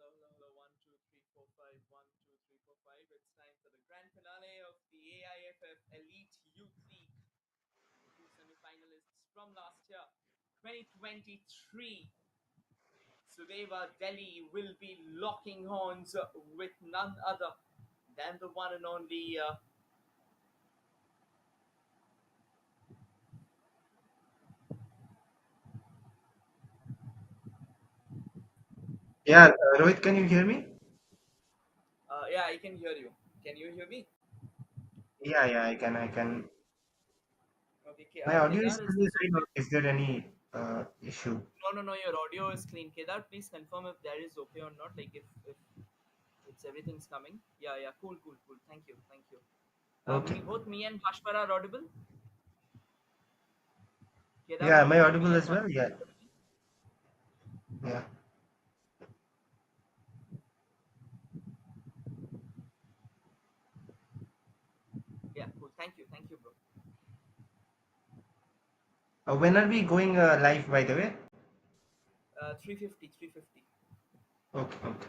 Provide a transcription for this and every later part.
Hello, hello, hello. 1, 2, 3, 4, 5. 1, 2, 3, 4, 5. It's time for the grand finale of the AIFF Elite Youth League. The two semi-finalists from last year, 2023. Sudeva Delhi will be locking horns with none other than the one and only. Yeah, Rohit, can you hear me? Yeah, I can hear you. Can you hear me? Yeah, yeah, I can. Okay, My audio is Kedar, is clear, this right? okay? Or is there any issue? No, no, no. Your audio is clean. Kedar, please confirm if that is okay or not. Like if it's everything's coming. Yeah, yeah. Cool, cool, cool. Thank you, thank you. Okay. Both me and Bhashpar are audible. Kedar, Yeah, am I both me audible and as well? Bhashpar Yeah, are audible. yeah. Yeah, cool. Thank you, bro. When are we going live, by the way? 350, 350. Okay, okay.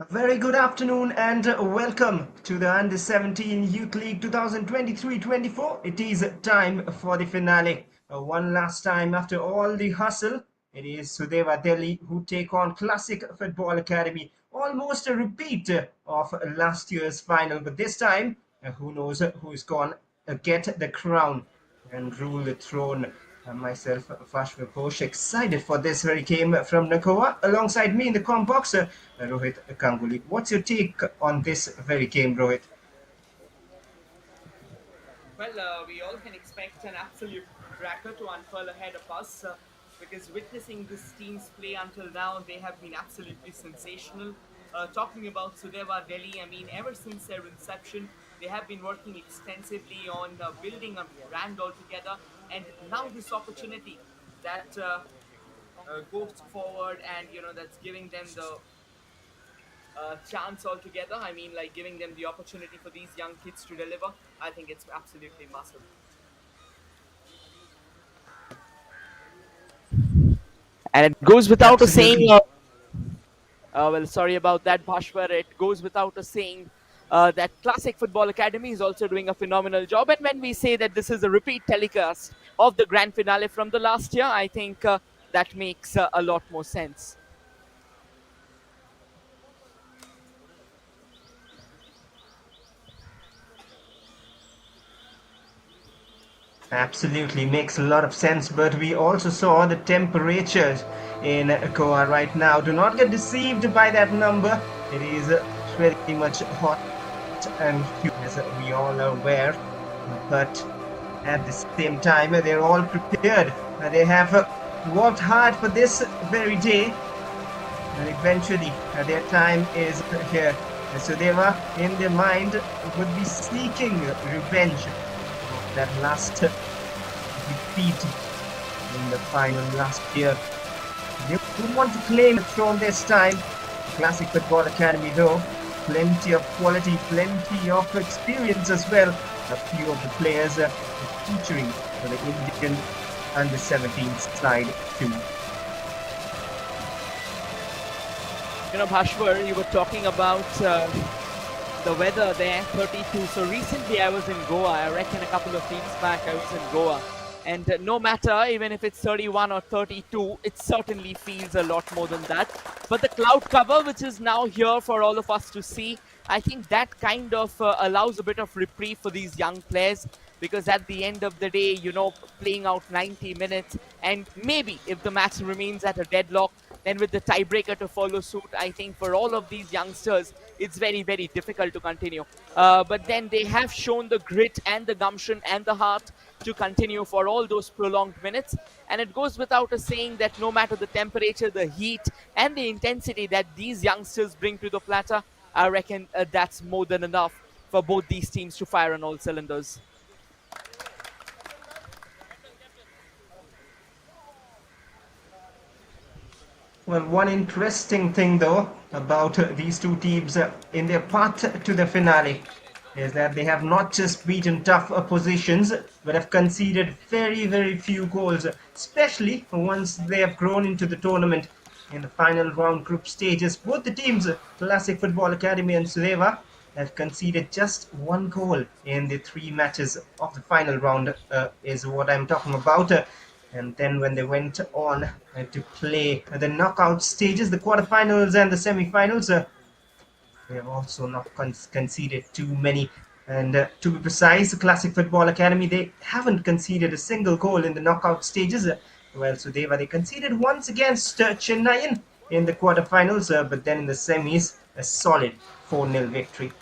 A very good afternoon and welcome to the Under 17 Youth League 2023-24. It is time for the finale. One last time after all the hustle, it is Sudeva Delhi who take on Classic Football Academy. Almost a repeat of last year's final, but this time, who knows who's gone get the crown and rule the throne. Myself, Fashwa Ghosh, excited for this very game from Nakoa. Alongside me in the com box, Rohit Ganguly. What's your take on this very game, Rohit? Well, we all can expect an absolute cracker to unfurl ahead of us because witnessing this team's play until now, they have been absolutely sensational. Talking about Sudeva Delhi, I mean, ever since their inception, they have been working extensively on building a brand altogether, and now this opportunity that goes forward and that's giving them the chance altogether. I mean, like giving them the opportunity for these young kids to deliver. I think it's absolutely massive. And it goes without a saying. Absolutely. Well, sorry about that, Bhashwar. It goes without a saying that Classic Football Academy is also doing a phenomenal job. And when we say that this is a repeat telecast of the grand finale from the last year, I think that makes a lot more sense. Absolutely makes a lot of sense, but we also saw the temperatures in Goa right now. Do not get deceived by that number. It is very much hot and humid, as we all are aware. But at the same time, they're all prepared. They have worked hard for this very day, and eventually their time is here. So they were in their mind would be seeking revenge of that last defeat in the final last year. They would want to claim the throne this time. Classic Football Academy, though, plenty of quality, plenty of experience as well. A few of the players featuring for the Indian under 17 side too. Bhashwar, you were talking about the weather there, 32. So recently I was in Goa. I reckon a couple of weeks back I was in Goa. And no matter, even if it's 31 or 32, it certainly feels a lot more than that. But the cloud cover, which is now here for all of us to see, I think that kind of allows a bit of reprieve for these young players. Because at the end of the day, playing out 90 minutes, and maybe if the match remains at a deadlock, then with the tiebreaker to follow suit, I think for all of these youngsters, it's very, very difficult to continue. But then they have shown the grit and the gumption and the heart to continue for all those prolonged minutes. And it goes without a saying that no matter the temperature, the heat, and the intensity that these youngsters bring to the platter, I reckon that's more than enough for both these teams to fire on all cylinders. Well, one interesting thing though about these two teams in their path to the finale is that they have not just beaten tough oppositions but have conceded very, very few goals, especially once they have grown into the tournament in the final round group stages. Both the teams, Classic Football Academy and Sudeva, have conceded just one goal in the three matches of the final round, is what I'm talking about. And then when they went on to play the knockout stages, the quarterfinals and the semi-finals, they have also not conceded too many. And to be precise, the Classic Football Academy, they haven't conceded a single goal in the knockout stages. Well, so they conceded once against Chennai in the quarterfinals, but then in the semis, a solid 4-0 victory.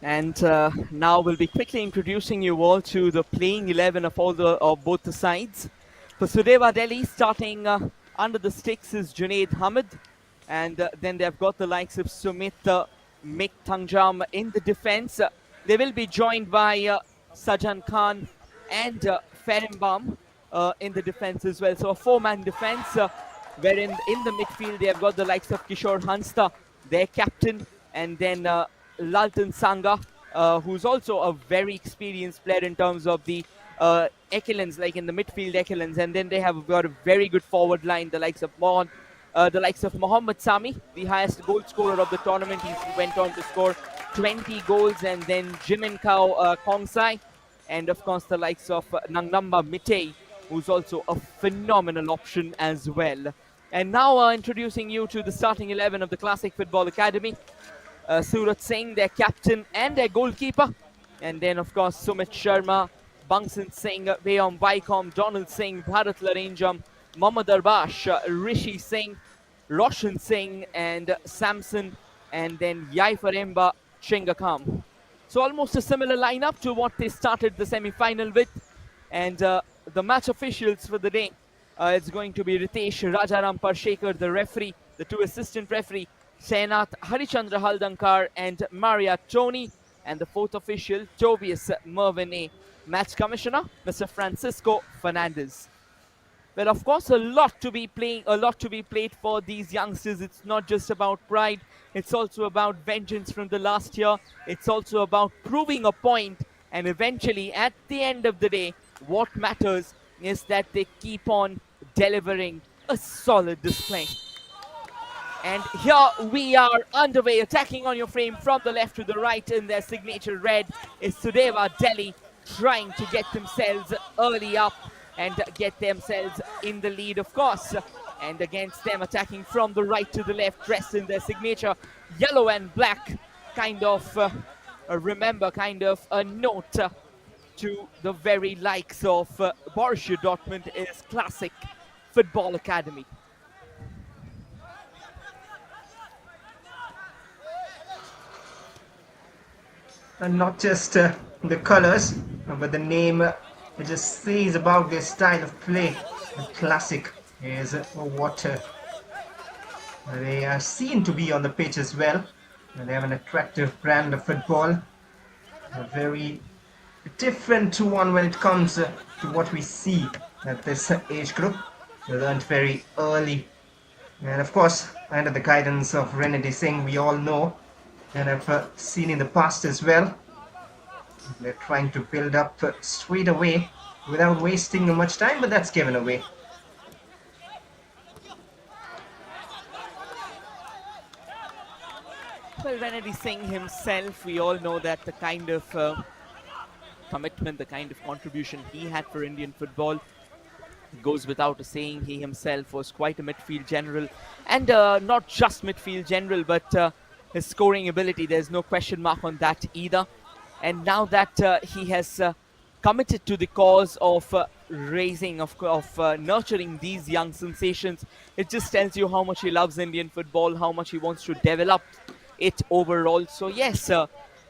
And now we'll be quickly introducing you all to the playing 11 of both the sides. For Sudeva Delhi, starting under the sticks is Junaid Hamid. And then they've got the likes of Sumit Miktangjam in the defense. They will be joined by Sajan Khan and Ferimbam in the defense as well. So a four-man defense, wherein in the midfield they have got the likes of Kishore Hansta, their captain, and then Laltan Sangha, who's also a very experienced player in terms of the echelons, like in the midfield echelons, and then they have got a very good forward line, the likes of Mohammad Sami, the highest goal scorer of the tournament. He went on to score 20 goals, and then Jimin Kao Kongsai, and of course the likes of Nangnamba Mitei, who's also a phenomenal option as well. And now introducing you to the starting 11 of the Classic Football Academy. Surat Singh, their captain and their goalkeeper. And then, of course, Sumit Sharma, Bangsan Singh, Vyom Vaikom, Donald Singh, Bharat Laranjam, Mohammad Arbash, Rishi Singh, Roshan Singh, and Samson, and then Yaifaremba Chingakam. So almost a similar lineup to what they started the semi-final with. And the match officials for the day, it's going to be Ritesh Rajaram Parshekar, the referee, the two assistant referee, Sainath Harichandra Haldankar and Maria Tony, and the fourth official, Tobias Mervyn A. Match commissioner, Mr. Francisco Fernandez. Well, of course, a lot to be played for these youngsters. It's not just about pride. It's also about vengeance from the last year. It's also about proving a point. And eventually, at the end of the day, what matters is that they keep on delivering a solid display. And here we are underway, attacking on your frame from the left to the right in their signature red is Sudeva Delhi, trying to get themselves early up and get themselves in the lead, of course. And against them, attacking from the right to the left, dressed in their signature yellow and black, kind of a note to the very likes of Borussia Dortmund is Classic Football Academy. And not just the colors, but the name it just says about their style of play. The classic is what they are seen to be on the pitch as well. And they have an attractive brand of football, a very different one when it comes to what we see at this age group. They learned very early, and of course, under the guidance of Renedy Singh, we all know and have seen in the past as well. They're trying to build up straight away without wasting much time, but that's given away. Well, Renedy Singh himself, we all know that the kind of commitment, the kind of contribution he had for Indian football goes without a saying. He himself was quite a midfield general, and not just midfield general, but his scoring ability, there's no question mark on that either. And now that he has committed to the cause of nurturing these young sensations, it just tells you how much he loves Indian football, how much he wants to develop it overall. So yes,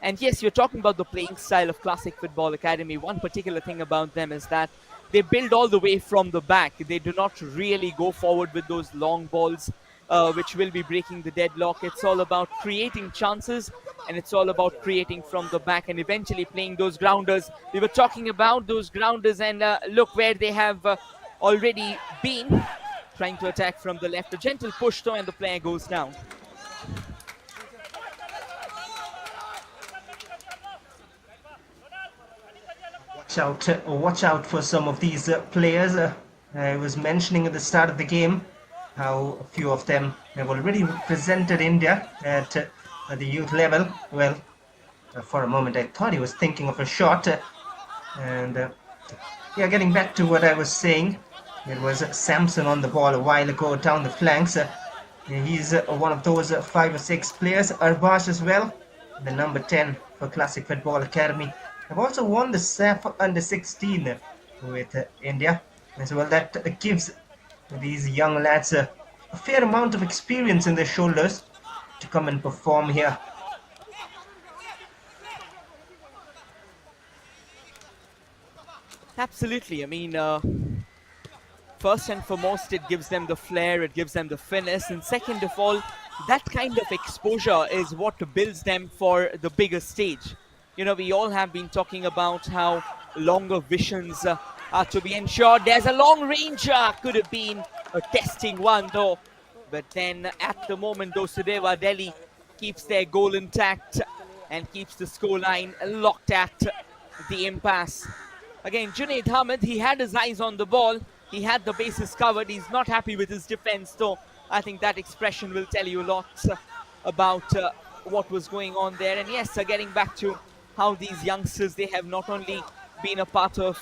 and yes, you're talking about the playing style of Classic Football Academy. One particular thing about them is that they build all the way from the back. They do not really go forward with those long balls, which will be breaking the deadlock. It's all about creating chances, and it's all about creating from the back and eventually playing those grounders. We were talking about those grounders, and look where they have already been, trying to attack from the left. A gentle push though, and the player goes down. Watch out for some of these players. I was mentioning at the start of the game how a few of them have already represented India at the youth level. Well, for a moment I thought he was thinking of a shot. And yeah, getting back to what I was saying, it was Samson on the ball a while ago down the flanks. He's one of those 5 or 6 players. Arbash as well, the number 10 for Classic Football Academy. I've also won the SAF under 16 with India as well. That gives these young lads a fair amount of experience in their shoulders to come and perform here. Absolutely. I mean, first and foremost, it gives them the flair, it gives them the finesse, and second of all, that kind of exposure is what builds them for the bigger stage. You know, we all have been talking about how longer visions are to be ensured. There's a long range, could have been a testing one though. But then at the moment, though, Sudeva Delhi keeps their goal intact and keeps the scoreline locked at the impasse. Again, Junaid Ahmed, he had his eyes on the ball. He had the bases covered. He's not happy with his defense, though. I think that expression will tell you a lot about what was going on there. And yes, getting back to how these youngsters, they have not only been a part of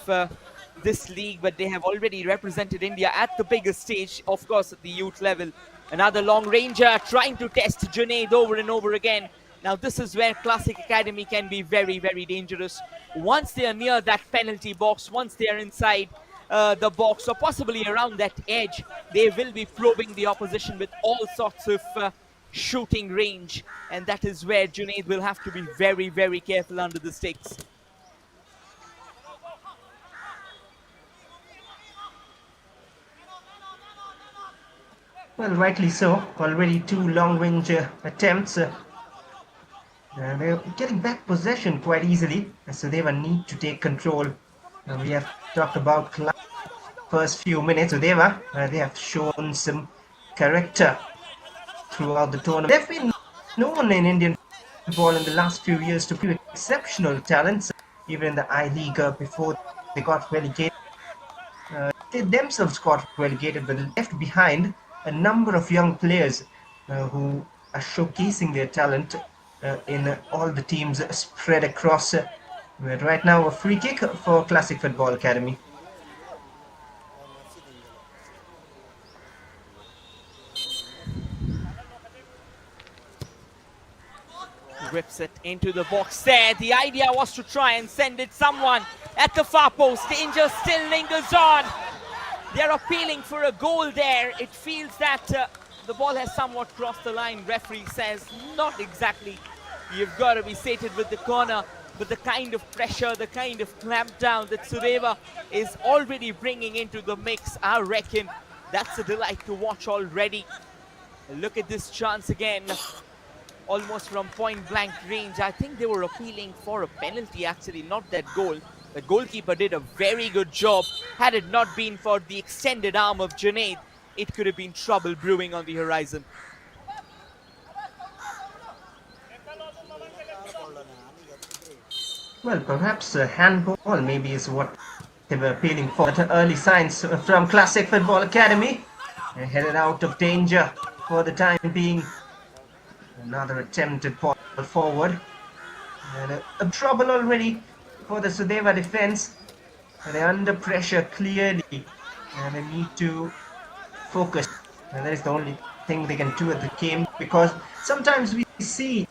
this league, but they have already represented India at the biggest stage, of course, at the youth level. Another long ranger trying to test Junaid over and over again. Now, this is where Classic Academy can be very, very dangerous. Once they are near that penalty box, once they are inside the box, or possibly around that edge, they will be probing the opposition with all sorts of shooting range. And that is where Junaid will have to be very, very careful under the sticks. Well, rightly so. Already two long-range attempts. They're getting back possession quite easily, so they will need to take control. We have talked about first few minutes. So they have shown some character throughout the tournament. They've been known in Indian football in the last few years to be exceptional talents, even in the I-League before they got relegated. They themselves got relegated, but left behind a number of young players who are showcasing their talent in all the teams spread across. Right now, a free kick for Classic Football Academy. Rips it into the box there. The idea was to try and send it someone at the far post. Danger still lingers on. They're appealing for a goal there. It feels that the ball has somewhat crossed the line. Referee says not exactly. You've got to be sated with the corner. But the kind of pressure, the kind of clamp down that Sudeva is already bringing into the mix, I reckon that's a delight to watch already. Look at this chance again. Almost from point blank range. I think they were appealing for a penalty, actually, not that goal. The goalkeeper did a very good job. Had it not been for the extended arm of Junaid, it could have been trouble brewing on the horizon. Well, perhaps a handball maybe is what they were appealing for. But early signs from Classic Football Academy. They're headed out of danger for the time being. Another attempted ball forward. And a trouble already for the Sudeva defense. They're under pressure clearly. And they need to focus. And that is the only thing they can do at the game. Because sometimes we see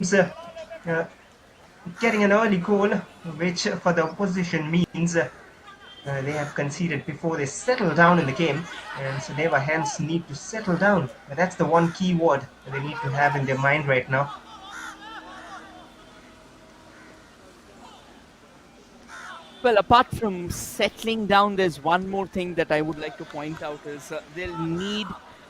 getting an early goal, which for the opposition means they have conceded before they settle down in the game, and so they hence need to settle down. But that's the one key word that they need to have in their mind right now. Well, apart from settling down, there's one more thing that I would like to point out is they'll need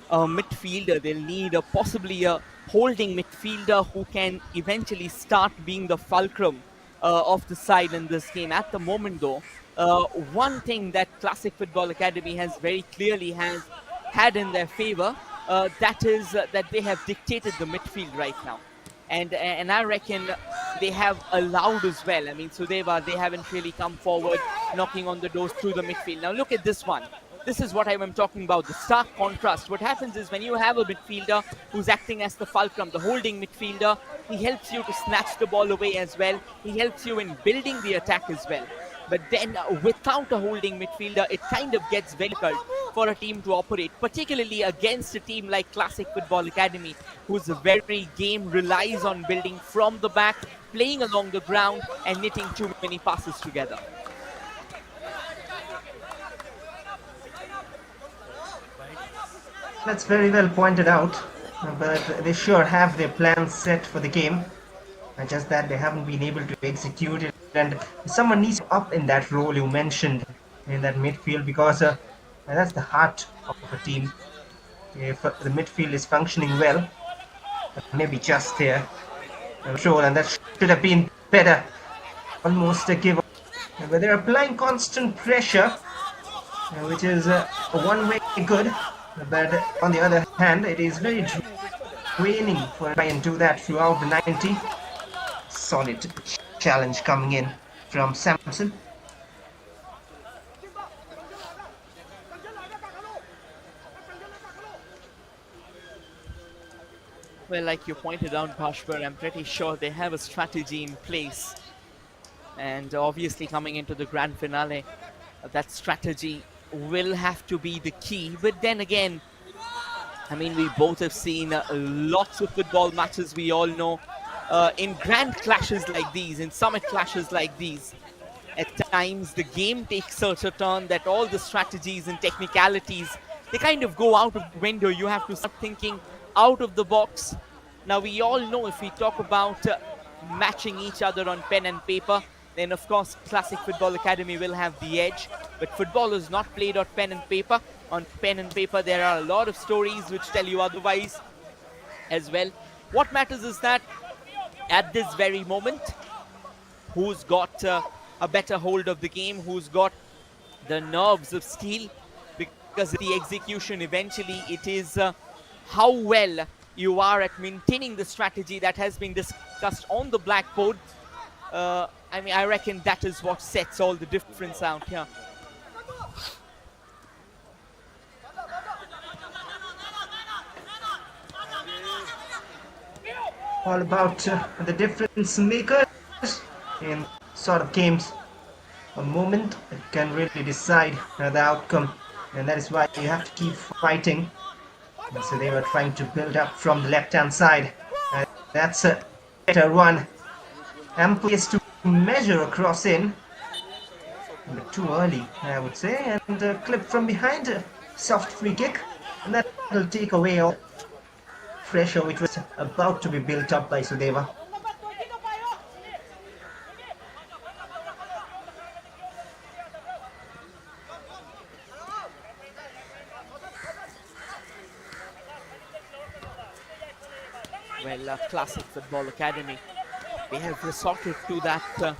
a midfielder. They'll need possibly a holding midfielder who can eventually start being the fulcrum of the side in this game. At the moment, though, one thing that Classic Football Academy has very clearly had in their favor, that is that they have dictated the midfield right now. And I reckon they have allowed as well. I mean, Sudeva, they haven't really come forward, knocking on the doors through the midfield. Now look at this one. This is what I'm talking about, the stark contrast. What happens is when you have a midfielder who's acting as the fulcrum, the holding midfielder, he helps you to snatch the ball away as well. He helps you in building the attack as well. But then without a holding midfielder, it kind of gets very difficult for a team to operate, particularly against a team like Classic Football Academy, whose very game relies on building from the back, playing along the ground, and knitting too many passes together. That's very well pointed out, but they sure have their plans set for the game. Just that they haven't been able to execute it, and someone needs to up in that role you mentioned in that midfield, because that's the heart of a team. If the midfield is functioning well, maybe just there, sure, and that should have been better. Almost a give up. But they're applying constant pressure, which is one way good, but on the other hand, it is very draining for try and do that throughout the 90. Solid challenge coming in from Samson. Well, like you pointed out, Bhashwar, I'm pretty sure they have a strategy in place. And obviously, coming into the grand finale, that strategy will have to be the key. But then again, I mean, we both have seen lots of football matches, we all know. In grand clashes like these, in summit clashes like these, at times the game takes such a turn that all the strategies and technicalities, they kind of go out of the window. You have to start thinking out of the box. Now, we all know if we talk about matching each other on pen and paper, then of course Classic Football Academy will have the edge. But football is not played on pen and paper. On pen and paper, there are a lot of stories which tell you otherwise as well. What matters is that at this very moment, who's got a better hold of the game, who's got the nerves of steel, because the execution eventually it is how well you are at maintaining the strategy that has been discussed on the blackboard. I mean, I reckon that is what sets all the difference out here. All about the difference makers in sort of games. A moment that can really decide the outcome, and that is why you have to keep fighting. And so they were trying to build up from the left-hand side. That's a better run. Ample place to measure a cross in. But too early, I would say. And a clip from behind, a soft free kick. And that will take away all pressure which was about to be built up by Sudeva. Well, Classic Football Academy, they have resorted to that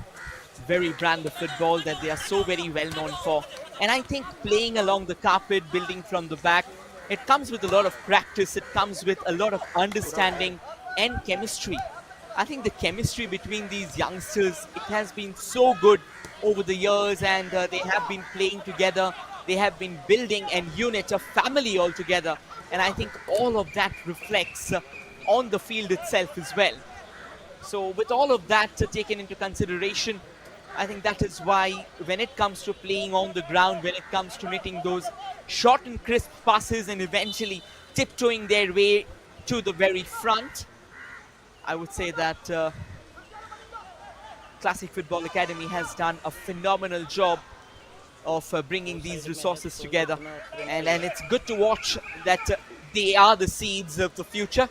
very brand of football that they are so very well known for. And I think playing along the carpet, building from the back, it comes with a lot of practice. It comes with a lot of understanding and chemistry. I think the chemistry between these youngsters, it has been so good over the years, and they have been playing together. They have been building a unit, a family altogether. And I think all of that reflects on the field itself as well. So with all of that taken into consideration, I think that is why when it comes to playing on the ground, when it comes to hitting those short and crisp passes and eventually tiptoeing their way to the very front, I would say that Classic Football Academy has done a phenomenal job of bringing these resources together. And it's good to watch that they are the seeds of the future.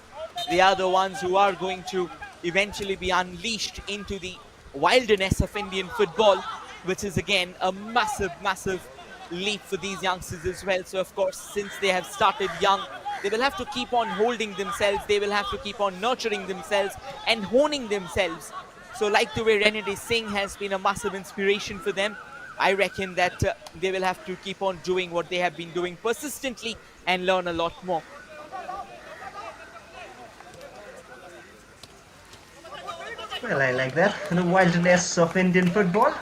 They are the ones who are going to eventually be unleashed into the wilderness of Indian football, which is again a massive, massive leap for these youngsters as well. So of course, since they have started young, they will have to keep on holding themselves. They will have to keep on nurturing themselves and honing themselves. So like the way Renedy Singh has been a massive inspiration for them, I reckon that they will have to keep on doing what they have been doing persistently and learn a lot more. Well, I like that. The wilderness of Indian football.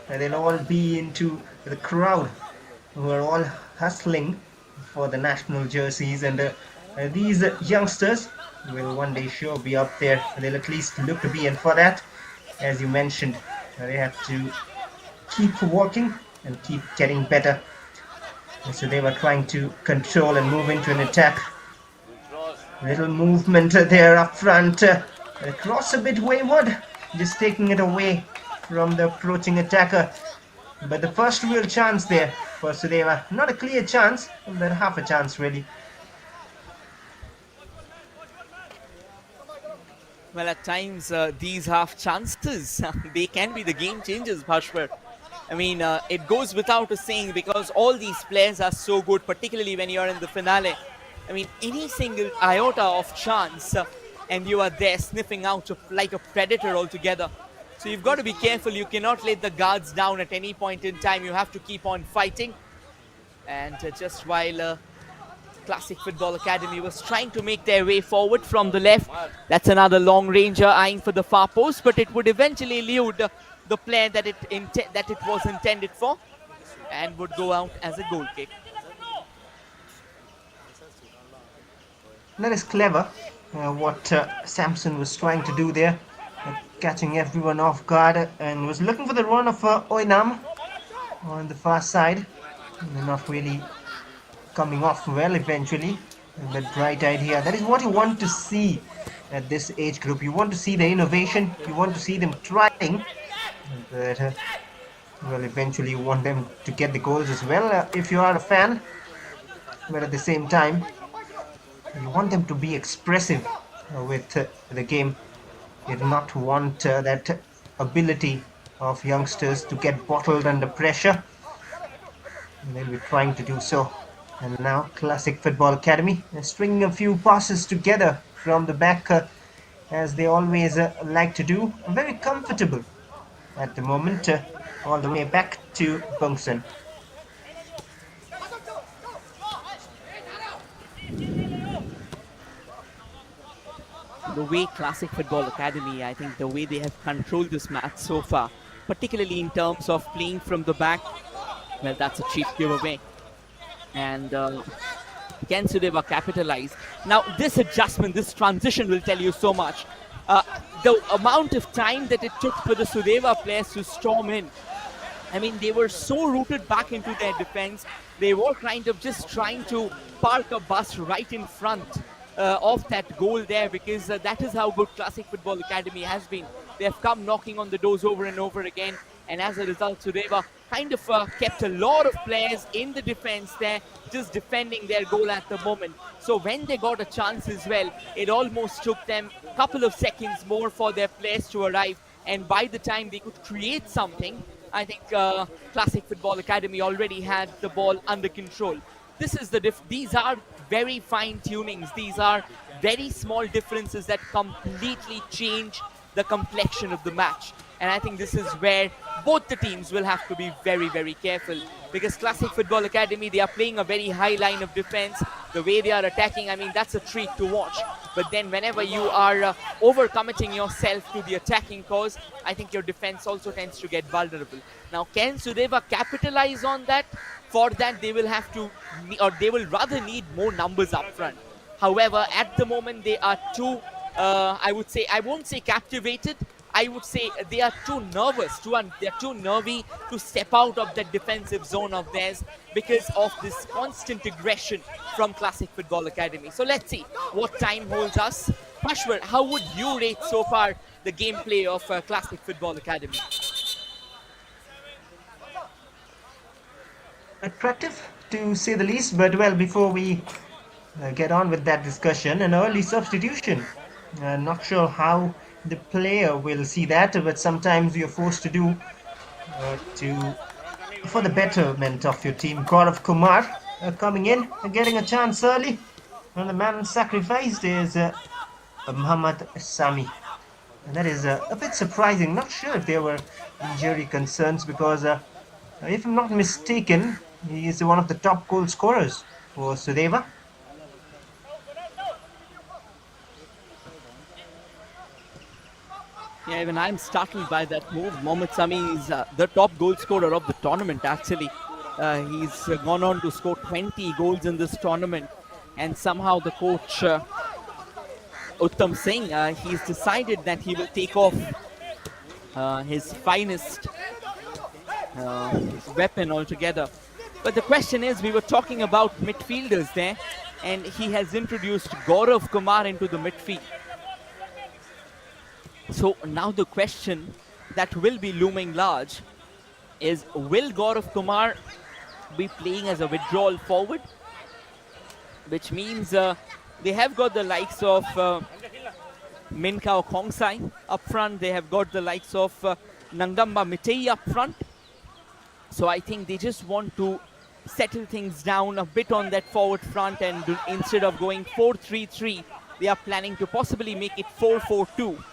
And they'll all be into the crowd who are all hustling for the national jerseys. And these youngsters will one day sure be up there. They'll at least look to be. And for that, as you mentioned, they have to keep working and keep getting better. And so they were trying to control and move into an attack. Little movement there up front. Cross a bit wayward, just taking it away from the approaching attacker. But the first real chance there for Sudeva. Not a clear chance, but half a chance really. Well, at times, these half chances, they can be the game changers, Bhashwar. I mean, it goes without a saying, because all these players are so good, particularly when you're in the finale. I mean, any single iota of chance, and you are there sniffing out like a predator altogether. So you've got to be careful. You cannot let the guards down at any point in time. You have to keep on fighting. And just while Classic Football Academy was trying to make their way forward from the left, that's another long ranger eyeing for the far post, but it would eventually elude the player that it was intended for, and would go out as a goal kick. That is clever. what Samson was trying to do there, catching everyone off guard and was looking for the run of Oinam on the far side. And not really coming off well eventually. That bright idea. That is what you want to see at this age group. You want to see the innovation. You want to see them trying. But, well, eventually you want them to get the goals as well if you are a fan. But at the same time, you want them to be expressive with the game. You do not want that ability of youngsters to get bottled under pressure. And they'll be trying to do so. And now Classic Football Academy stringing a few passes together from the back as they always like to do. Very comfortable at the moment, all the way back to Bungson. The way Classic Football Academy, I think the way they have controlled this match so far, particularly in terms of playing from the back, well, that's a cheap giveaway. And can Sudeva capitalize? Now, this adjustment, this transition will tell you so much. The amount of time that it took for the Sudeva players to storm in, I mean, they were so rooted back into their defense. They were kind of just trying to park a bus right in front of that goal there, because that is how good Classic Football Academy has been. They have come knocking on the doors over and over again, and as a result, Sudeva kind of kept a lot of players in the defense there, just defending their goal at the moment. So when they got a chance as well, it almost took them a couple of seconds more for their players to arrive, and by the time they could create something, I think Classic Football Academy already had the ball under control. This is these are very fine tunings. These are very small differences that completely change the complexion of the match. And I think this is where both the teams will have to be very, very careful, because Classic Football Academy, they are playing a very high line of defense. The way they are attacking, I mean, that's a treat to watch. But then whenever you are overcommitting yourself to the attacking cause, I think your defense also tends to get vulnerable. Now, can Sudeva capitalize on that? For that, they will have to, or they will rather need more numbers up front. However, at the moment, they are too, I would say, I won't say captivated, I would say they are too nervous, they're too nervy to step out of that defensive zone of theirs because of this constant aggression from Classic Football Academy. So let's see what time holds us. Pashwar, how would you rate so far the gameplay of Classic Football Academy? Attractive, to say the least, but well, before we get on with that discussion, an early substitution. Not sure how the player will see that, but sometimes you're forced to do for the betterment of your team. Gaurav Kumar coming in and getting a chance early, and the man sacrificed is Muhammad Sami. And that is a bit surprising. Not sure if there were injury concerns, because if I'm not mistaken, he is one of the top goal scorers for Sudeva. Yeah, even I'm startled by that move. Mohamed Sami is the top goal scorer of the tournament, actually. He's gone on to score 20 goals in this tournament. And somehow the coach, Uttam Singh, he's decided that he will take off his finest weapon altogether. But the question is, we were talking about midfielders there, and he has introduced Gaurav Kumar into the midfield. So now the question that will be looming large is, will Gaurav Kumar be playing as a withdrawal forward? Which means they have got the likes of Minkao Kongsai up front. They have got the likes of Nangamba Mitei up front. So I think they just want to settle things down a bit on that forward front, and instead of going 4-3-3, they are planning to possibly make it 4-4-2.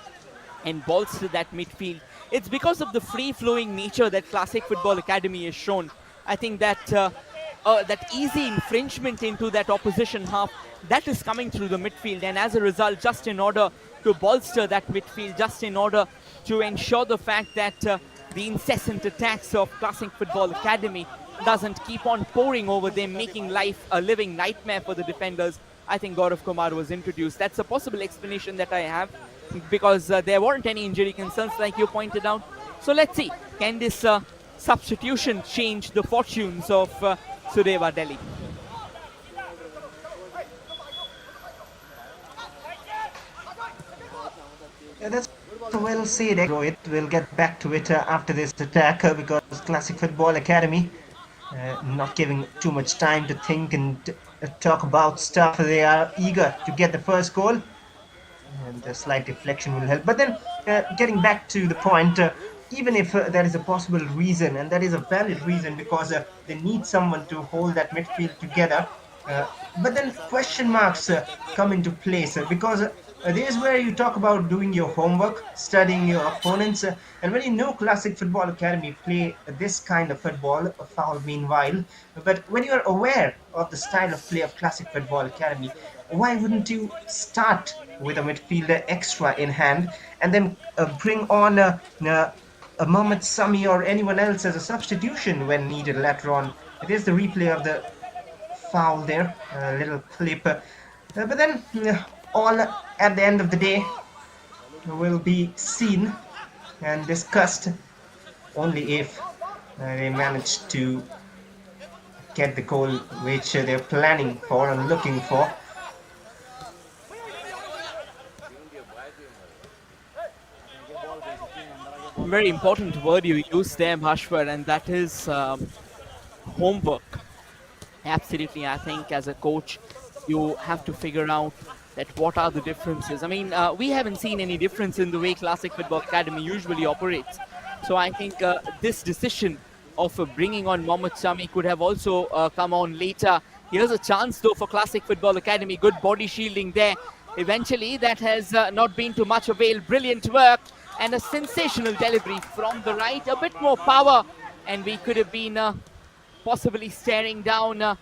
And bolster that midfield. It's because of the free-flowing nature that Classic Football Academy has shown. I think that that easy infringement into that opposition half, that is coming through the midfield. And as a result, just in order to bolster that midfield, just in order to ensure the fact that the incessant attacks of Classic Football Academy doesn't keep on pouring over them, making life a living nightmare for the defenders, I think Gaurav Kumar was introduced. That's a possible explanation that I have, because there weren't any injury concerns like you pointed out. So let's see, can this substitution change the fortunes of Sudeva Delhi? Yeah, that's well said, Rohit. We'll get back to it after this attack because Classic Football Academy not giving too much time to think and talk about stuff. They are eager to get the first goal, and a slight deflection will help. But then, getting back to the point, even if there is a possible reason, and that is a valid reason because they need someone to hold that midfield together. Uh, but then question marks come into place because this is where you talk about doing your homework, studying your opponents, and when you know Classic Football Academy play this kind of football, a foul meanwhile, but when you are aware of the style of play of Classic Football Academy, why wouldn't you start with a midfielder extra in hand and then bring on a Mohamed Sami or anyone else as a substitution when needed later on? It is the replay of the foul there, a little clip. But then, all at the end of the day will be seen and discussed only if they manage to get the goal which they're planning for and looking for. Very important word you used there, Bhashwar, and that is homework. Absolutely, I think as a coach, you have to figure out that what are the differences. I mean, we haven't seen any difference in the way Classic Football Academy usually operates. So I think this decision of bringing on Mohamed Sami could have also come on later. Here's a chance though for Classic Football Academy. Good body shielding there. Eventually, that has not been to much avail. Brilliant work and a sensational delivery from the right. A bit more power, and we could have been possibly staring down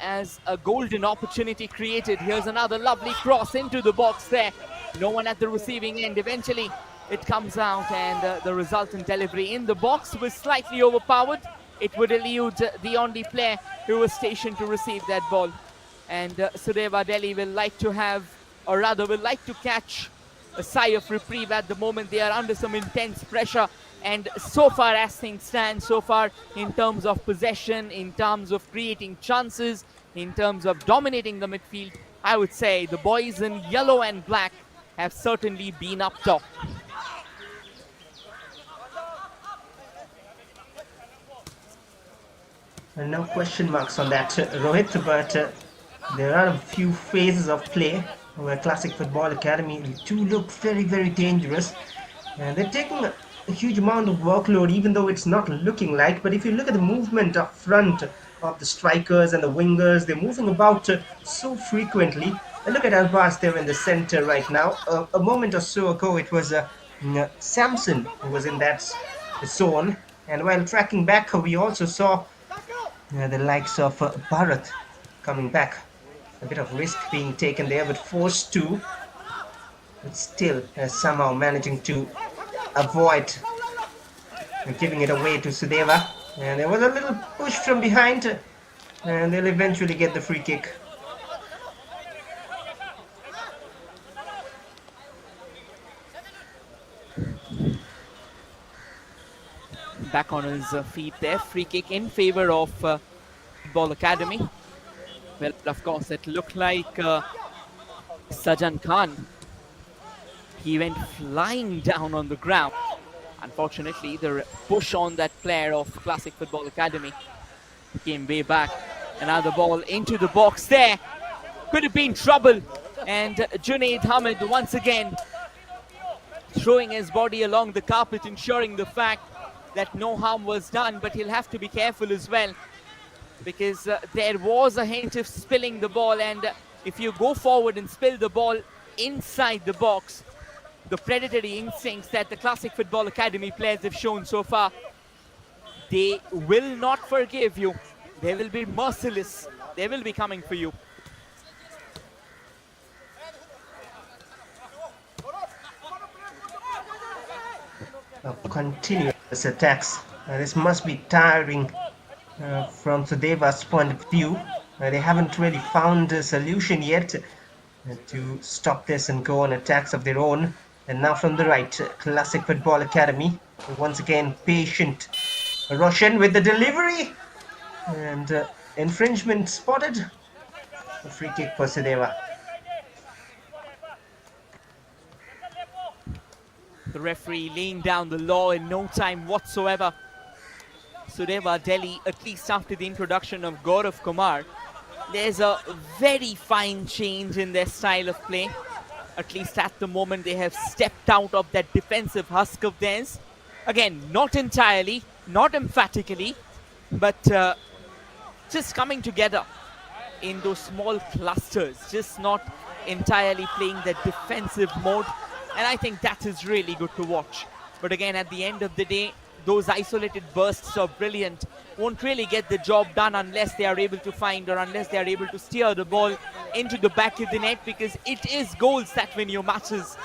as a golden opportunity created. Here's another lovely cross into the box there. No one at the receiving end. Eventually, it comes out, and the resultant delivery in the box was slightly overpowered. It would elude the only player who was stationed to receive that ball. And Sudeva Delhi will like to have, or rather will like to catch a sigh of reprieve at the moment. They are under some intense pressure, and so far as things stand, so far in terms of possession, in terms of creating chances, in terms of dominating the midfield, I would say the boys in yellow and black have certainly been up top. No question marks on that, Rohit, but there are a few phases of play where Classic Football Academy do look very, very dangerous. And they're taking a huge amount of workload, even though it's not looking like. But if you look at the movement up front of the strikers and the wingers, they're moving about so frequently. And look at Albaz there in the center right now. A moment or so ago, it was Samson who was in that zone. And while tracking back, we also saw the likes of Bharat coming back. A bit of risk being taken there, but forced to. But still somehow managing to avoid giving it away to Sudeva. And there was a little push from behind, and they'll eventually get the free kick. Back on his feet there. Free kick in favor of Football Academy. Well, of course, it looked like Sajan Khan. He went flying down on the ground. Unfortunately, the push on that player of Classic Football Academy came way back. Another ball into the box there. Could have been trouble. And Junaid Hamid once again throwing his body along the carpet, ensuring the fact that no harm was done. But he'll have to be careful as well, because there was a hint of spilling the ball. And if you go forward and spill the ball inside the box, the predatory instincts that the Classic Football Academy players have shown so far, they will not forgive you. They will be merciless. They will be coming for you. Continuous attacks. This must be tiring from Sudeva's point of view. They haven't really found a solution yet to stop this and go on attacks of their own. And now from the right, Classic Football Academy. Once again, patient. Roshan with the delivery. And infringement spotted. A free kick for Sudeva. The referee laying down the law in no time whatsoever. Sudeva Delhi, at least after the introduction of Gaurav Kumar, there's a very fine change in their style of play. At least at the moment, they have stepped out of that defensive husk of theirs. Again, not entirely, not emphatically, but just coming together in those small clusters, just not entirely playing the defensive mode. And I think that is really good to watch. But again, at the end of the day, those isolated bursts of brilliant won't really get the job done unless they are able to find or unless they are able to steer the ball into the back of the net, because it is goals that win your matches.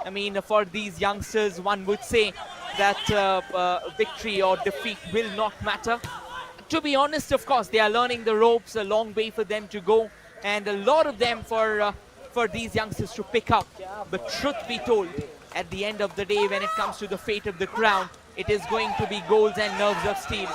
I mean, for these youngsters, one would say that victory or defeat will not matter. To be honest, of course, they are learning the ropes, a long way for them to go, and a lot of them for these youngsters to pick up. But truth be told, at the end of the day, when it comes to the fate of the crown, it is going to be goals and nerves of steel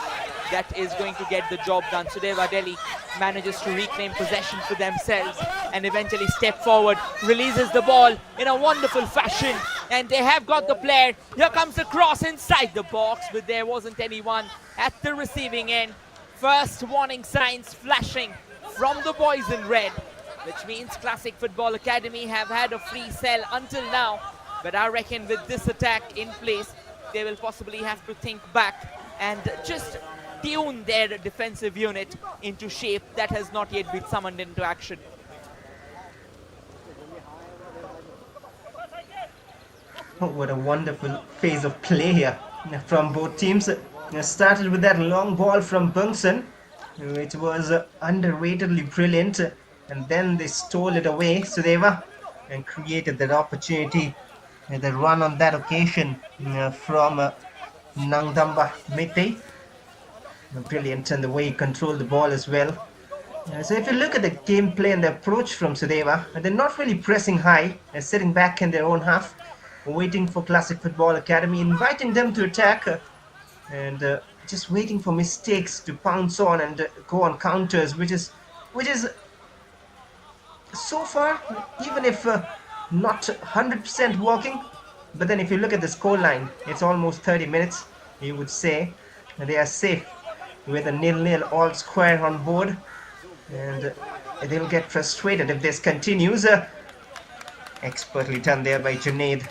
that is going to get the job done. Sudeva Delhi manages to reclaim possession for themselves and eventually step forward, releases the ball in a wonderful fashion, and they have got the player. Here comes the cross inside the box, but there wasn't anyone at the receiving end. First warning signs flashing from the boys in red, which means Classic Football Academy have had a free sell until now. But I reckon with this attack in place, they will possibly have to think back and just tune their defensive unit into shape that has not yet been summoned into action. Oh, what a wonderful phase of play here from both teams. Started with that long ball from Bungson, which was underratedly brilliant, and then they stole it away, Sudeva, and created that opportunity. The run on that occasion from Nangdamba Mete. Brilliant, and the way he controlled the ball as well. So if you look at the gameplay and the approach from Sudeva, they're not really pressing high, sitting back in their own half, waiting for Classic Football Academy, inviting them to attack, and just waiting for mistakes to pounce on and go on counters, which is so far, even if not 100% working. But then if you look at the scoreline, it's almost 30 minutes, you would say. They are safe with a 0-0 all square on board, and they'll get frustrated if this continues. Expertly done there by Junaid.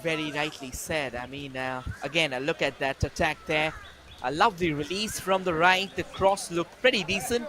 Very rightly said. I mean, again, a look at that attack there. A lovely release from the right. The cross looked pretty decent.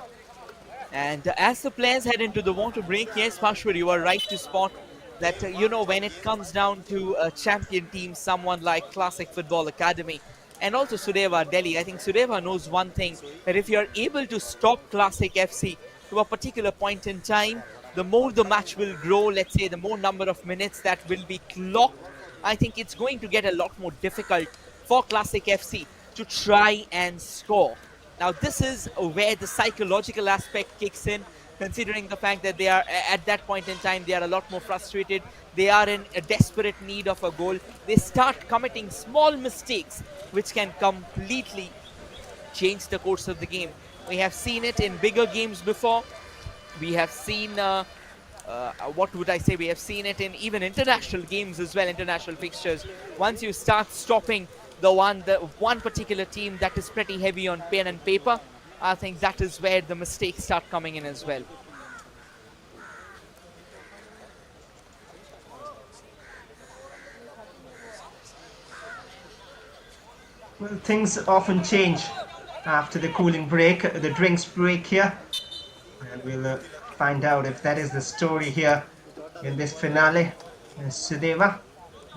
And as the players head into the water break, yes, Pashwar, you are right to spot that, when it comes down to a champion team, someone like Classic Football Academy, and also Sudeva Delhi, I think Sudeva knows one thing, that if you're able to stop Classic FC to a particular point in time, the more the match will grow, let's say, the more number of minutes that will be clocked, I think it's going to get a lot more difficult for Classic FC to try and score. Now, this is where the psychological aspect kicks in, considering the fact that they are, at that point in time, they are a lot more frustrated. They are in a desperate need of a goal. They start committing small mistakes, which can completely change the course of the game. We have seen it in bigger games before. We have seen, what would I say? We have seen it in even international games as well, international fixtures. Once you start stopping the one particular team that is pretty heavy on pen and paper, I think that is where the mistakes start coming in as well. Well, things often change after the cooling break, the drinks break here, and we'll find out if that is the story here in this finale. Sudeva,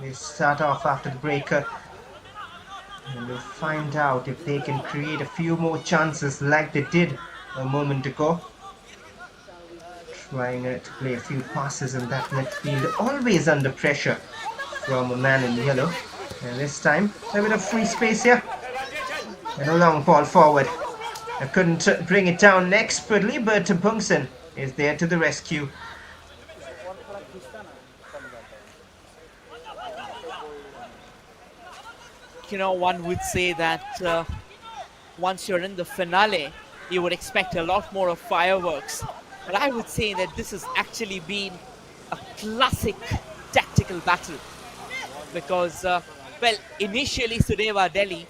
we start off after the break, and we'll find out if they can create a few more chances like they did a moment ago. Trying to play a few passes in that midfield, always under pressure from a man in yellow. And this time, a bit of free space here. And a long ball forward. I couldn't bring it down expertly, but Bungson is there to the rescue. One would say that once you're in the finale, you would expect a lot more of fireworks. But I would say that this has actually been a classic tactical battle because, well, initially Sudeva Delhi,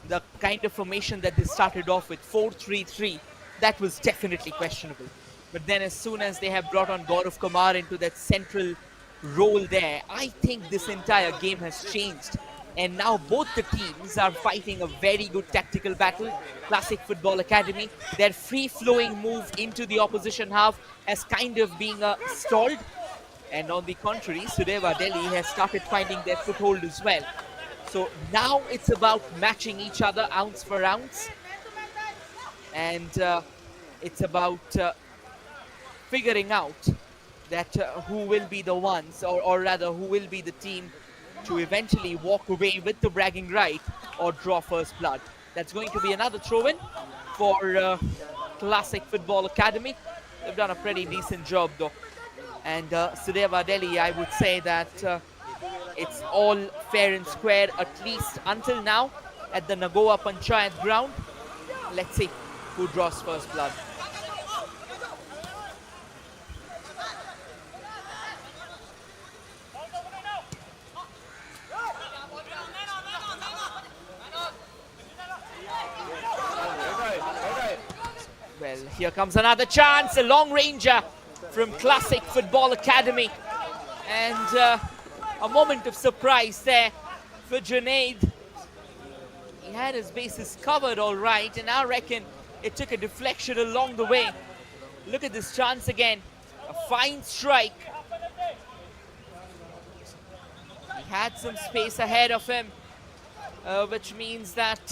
the kind of formation that they started off with, 4-3-3, that was definitely questionable. But then as soon as they have brought on Gaurav Kumar into that central role there, I think this entire game has changed. And now both the teams are fighting a very good tactical battle. Classic Football Academy, their free-flowing move into the opposition half has kind of been stalled. And on the contrary, Sudeva Delhi has started finding their foothold as well. So now it's about matching each other ounce for ounce. And it's about figuring out that who will be the ones, or rather who will be the team to eventually walk away with the bragging right or draw first blood. That's going to be another throw-in for Classic Football Academy. They've done a pretty decent job though. And Sudeva Delhi, I would say that it's all fair and square, at least until now, at the Nagoa Panchayat ground. Let's see who draws first blood. Well, here comes another chance, a long ranger from Classic Football Academy. And a moment of surprise there for Junaid. He had his bases covered all right, and I reckon it took a deflection along the way. Look at this chance again. A fine strike. He had some space ahead of him, which means that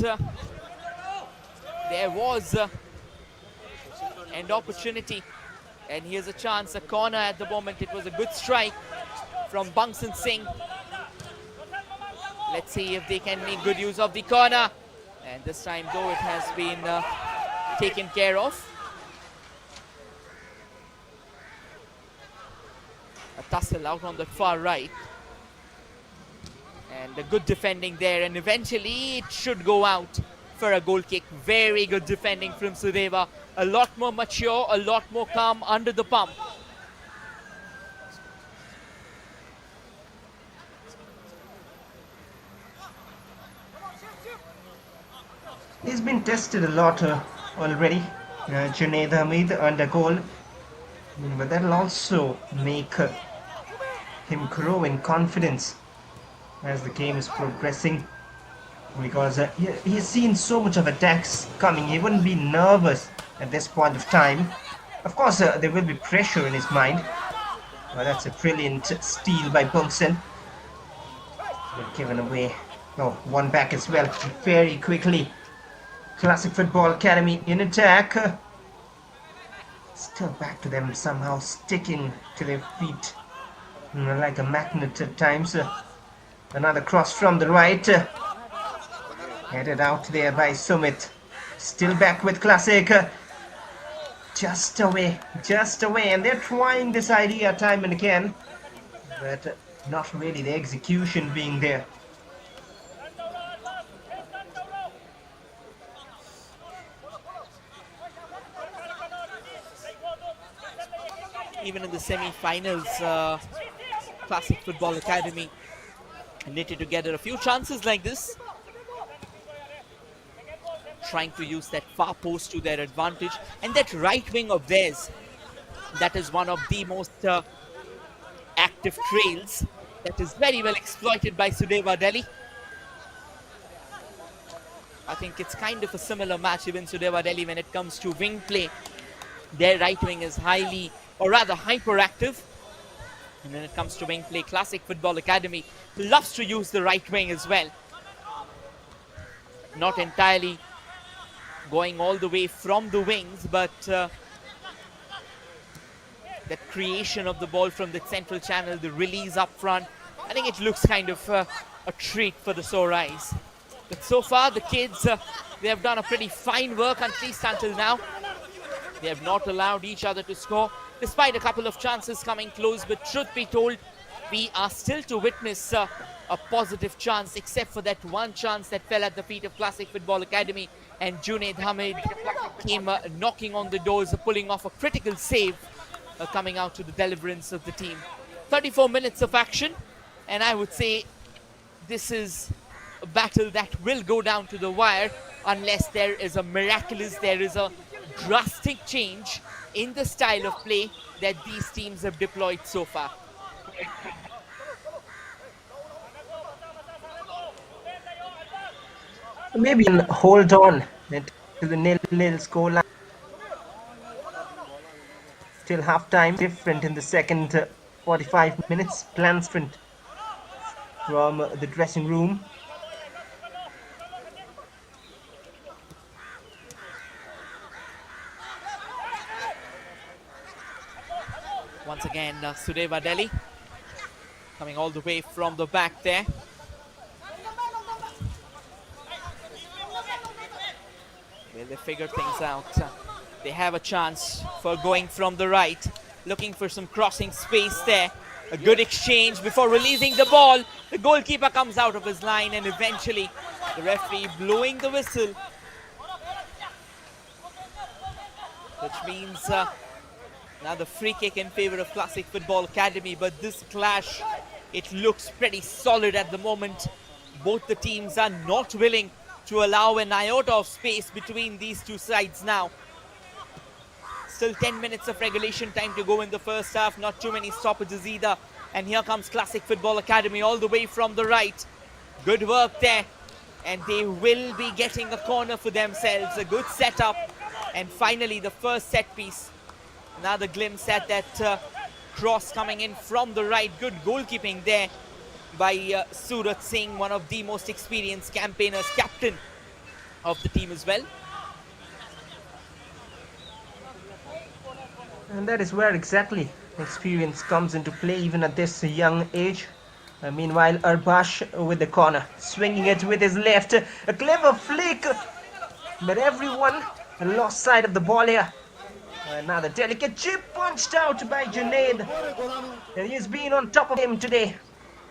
there was an opportunity. And here's a chance, a corner at the moment. It was a good strike from Bungson Singh. Let's see if they can make good use of the corner. And this time though, it has been taken care of. A tussle out on the far right. And a good defending there, and eventually it should go out for a goal kick. Very good defending from Sudeva. A lot more mature, a lot more calm under the pump. He's been tested a lot already. Junaid Hamid under goal. But that'll also make him grow in confidence as the game is progressing. Because he's seen so much of attacks coming. He wouldn't be nervous at this point of time. Of course, there will be pressure in his mind. Well, that's a brilliant steal by Bungson. Given away. Oh, one back as well. Very quickly. Classic Football Academy in attack. Still back to them, somehow sticking to their feet like a magnet at times. Another cross from the right. Headed out there by Sumit. Still back with Classic. Just away. And they're trying this idea time and again. But not really the execution being there. Even in the semi-finals, Classic Football Academy knitted together a few chances like this, trying to use that far post to their advantage. And that right wing of theirs, that is one of the most active trails that is very well exploited by Sudeva Delhi. I think it's kind of a similar match even Sudeva Delhi when it comes to wing play. Their right wing is highly, or rather hyperactive. And when it comes to wing play, Classic Football Academy loves to use the right wing as well. Not entirely going all the way from the wings, but that creation of the ball from the central channel, the release up front, I think it looks kind of a treat for the sore eyes. But so far, the kids, they have done a pretty fine work, at least until now. They have not allowed each other to score, despite a couple of chances coming close. But truth be told, we are still to witness a positive chance, except for that one chance that fell at the feet of Classic Football Academy. And Junaid Hamid came knocking on the doors, pulling off a critical save, coming out to the deliverance of the team. 34 minutes of action, and I would say this is a battle that will go down to the wire unless there is a drastic change in the style of play that these teams have deployed so far. Maybe hold on to the nil-nil scoreline. Till half-time, different in the second 45 minutes. Plans different from the dressing room. Once again, Sudeva Delhi coming all the way from the back there. Will they figure things out? They have a chance for going from the right, looking for some crossing space there. A good exchange before releasing the ball. The goalkeeper comes out of his line, and eventually the referee blowing the whistle, which means another free kick in favor of Classic Football Academy. But this clash, it looks pretty solid at the moment. Both the teams are not willing to allow an iota of space between these two sides now. Still 10 minutes of regulation time to go in the first half. Not too many stoppages either. And here comes Classic Football Academy all the way from the right. Good work there. And they will be getting a corner for themselves. A good setup. And finally the first set piece. Another glimpse at that cross coming in from the right. Good goalkeeping there by Surat Singh, one of the most experienced campaigners, captain of the team as well. And that is where exactly experience comes into play, even at this young age. Meanwhile, Arbash with the corner, swinging it with his left. A clever flick, but everyone lost sight of the ball here. Another delicate chip punched out by Junaid. And he's been on top of him today.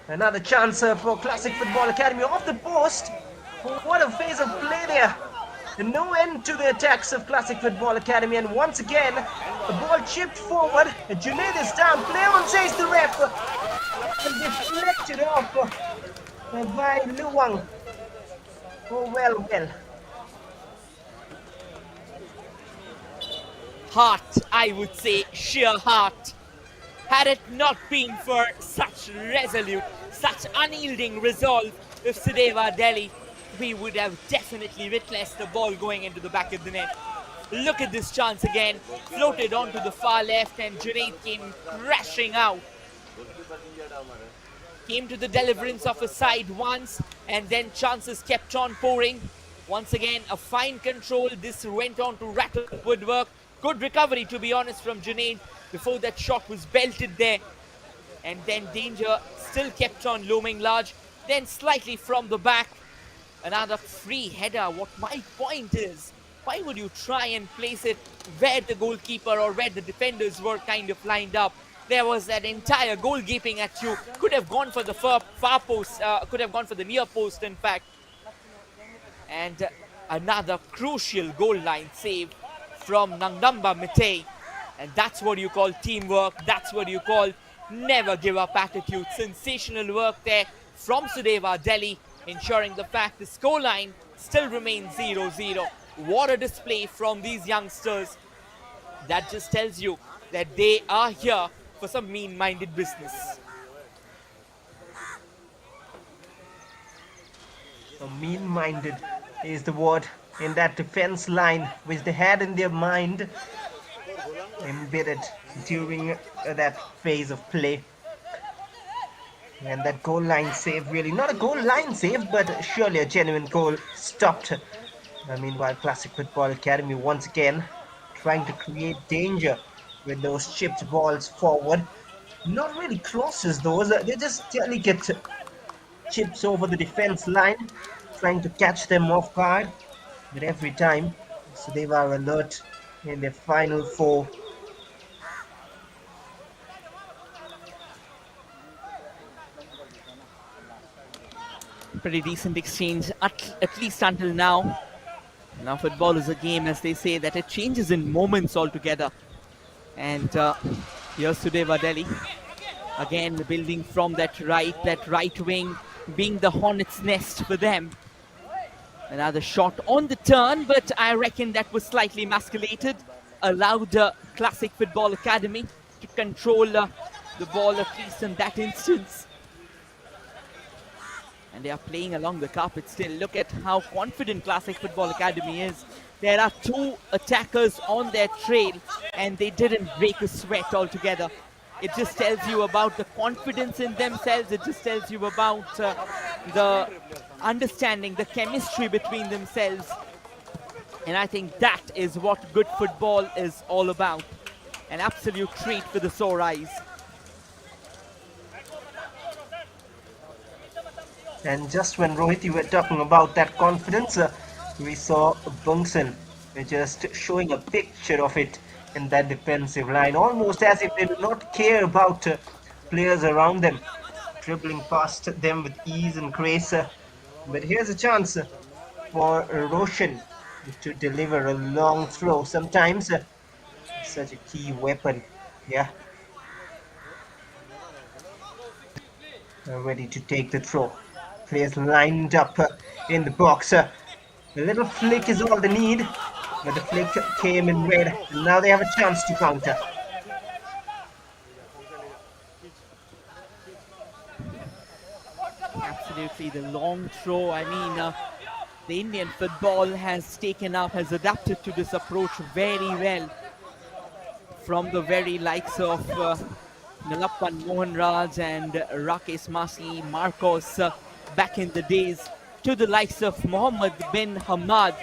Another chance for Classic Football Academy off the post. What a phase of play there. No end to the attacks of Classic Football Academy. And once again, the ball chipped forward. Junaid is down. Play on, says the ref. And deflected off by Luwang. Oh, well. Heart, I would say, sheer heart. Had it not been for such resolute, such unyielding resolve of Sudeva Delhi, we would have definitely witnessed the ball going into the back of the net. Look at this chance again. Floated onto the far left and Junaid came crashing out. Came to the deliverance of his side once and then chances kept on pouring. Once again, a fine control. This went on to rattle woodwork. Good recovery, to be honest, from Junaid before that shot was belted there. And then danger still kept on looming large. Then slightly from the back, another free header. What my point is, why would you try and place it where the goalkeeper or where the defenders were kind of lined up? There was that entire goal gaping at you. Could have gone for the far post, could have gone for the near post, in fact. And another crucial goal line save from Nangdamba Mitei. And that's what you call teamwork. That's what you call never give up attitude. Sensational work there from Sudeva Delhi, ensuring the fact the scoreline still remains 0-0. What a display from these youngsters. That just tells you that they are here for some mean-minded business. Mean-minded is the word in that defense line, which they had in their mind embedded during that phase of play. And that goal line save, really not a goal line save, but surely a genuine goal, stopped. Meanwhile, Classic Football Academy once again trying to create danger with those chipped balls forward. Not really crosses those, they're just delicate chips over the defense line, trying to catch them off guard. But every time, Sudeva are alert in their final four. Pretty decent exchange, at least until now. Now, football is a game, as they say, that it changes in moments altogether. And here's Sudeva Delhi. Again, building from that right wing, being the hornet's nest for them. Another shot on the turn, but I reckon that was slightly emasculated. Allowed Classic Football Academy to control the ball, at least in that instance. And they are playing along the carpet still. Look at how confident Classic Football Academy is. There are two attackers on their trail, and they didn't break a sweat altogether. It just tells you about the confidence in themselves. It just tells you about the understanding, the chemistry between themselves. And I think that is what good football is all about. An absolute treat for the sore eyes. And just when Rohit, you were talking about that confidence, we saw Bungson just showing a picture of it in that defensive line, almost as if they do not care about players around them, dribbling past them with ease and grace. But here's a chance for Roshan to deliver a long throw. Sometimes such a key weapon. Yeah, ready to take the throw. Players lined up in the box. A little flick is all they need, but the flick came in red. And now they have a chance to counter. Absolutely, the long throw. I mean, the Indian football has taken up, has adapted to this approach very well. From the very likes of Nalappan Mohan Raj and Rakesh Masi, Marcos back in the days, to the likes of Mohammed bin Hamad,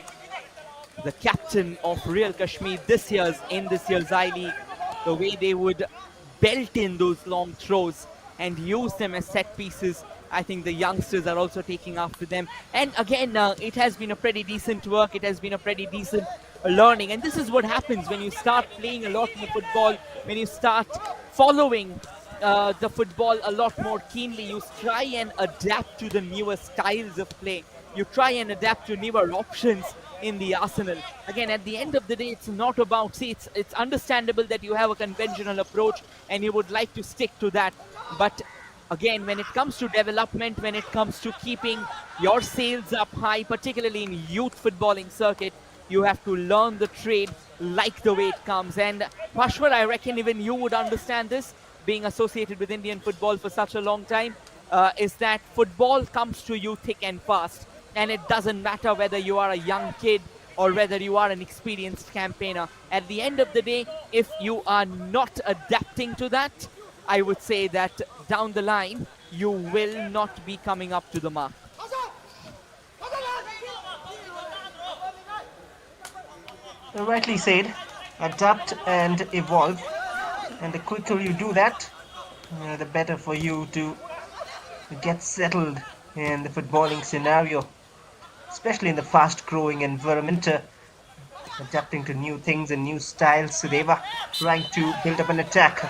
the captain of Real Kashmir in this year's I-League, the way they would belt in those long throws and use them as set pieces. I think the youngsters are also taking after them. And again, it has been a pretty decent work. It has been a pretty decent learning. And this is what happens when you start playing a lot more football, when you start following the football a lot more keenly. You try and adapt to the newer styles of play. You try and adapt to newer options in the arsenal. Again, at the end of the day, it's not about, see, it's understandable that you have a conventional approach and you would like to stick to that. But again, when it comes to development, when it comes to keeping your sales up high, particularly in youth footballing circuit, you have to learn the trade like the way it comes. And Pashwar, I reckon even you would understand this, being associated with Indian football for such a long time, is that football comes to you thick and fast. And it doesn't matter whether you are a young kid or whether you are an experienced campaigner. At the end of the day, if you are not adapting to that, I would say that down the line, you will not be coming up to the mark. Rightly said, adapt and evolve. And the quicker you do that, the better for you to get settled in the footballing scenario, especially in the fast-growing environment, adapting to new things and new styles. Sudeva trying to build up an attack.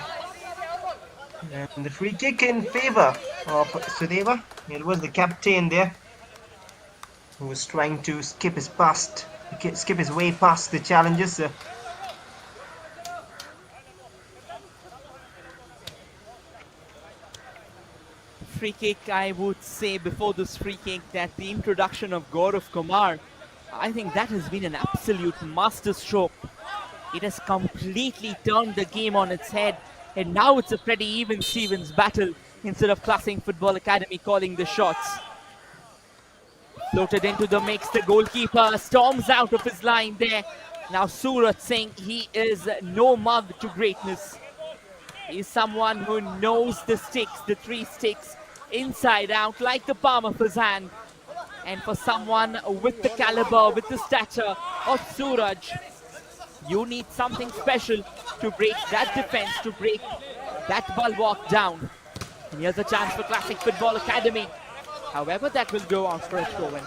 And the free kick in favor of Sudeva. It was the captain there who was trying to skip his way past the challenges. Free kick, I would say before this free kick that the introduction of Gaurav Kumar, I think that has been an absolute masterstroke. It has completely turned the game on its head, and now it's a pretty even Stevens battle instead of Classic Football Academy calling the shots. Floated into the mix, the goalkeeper storms out of his line there. Now Surat Singh, he is no mug to greatness. He's someone who knows the sticks, the three sticks, inside out like the palm of his hand. And for someone with the caliber, with the stature of Suraj, you need something special to break that defense, to break that bulwark down. And here's a chance for Classic Football Academy. However, that will go out for a throw-in.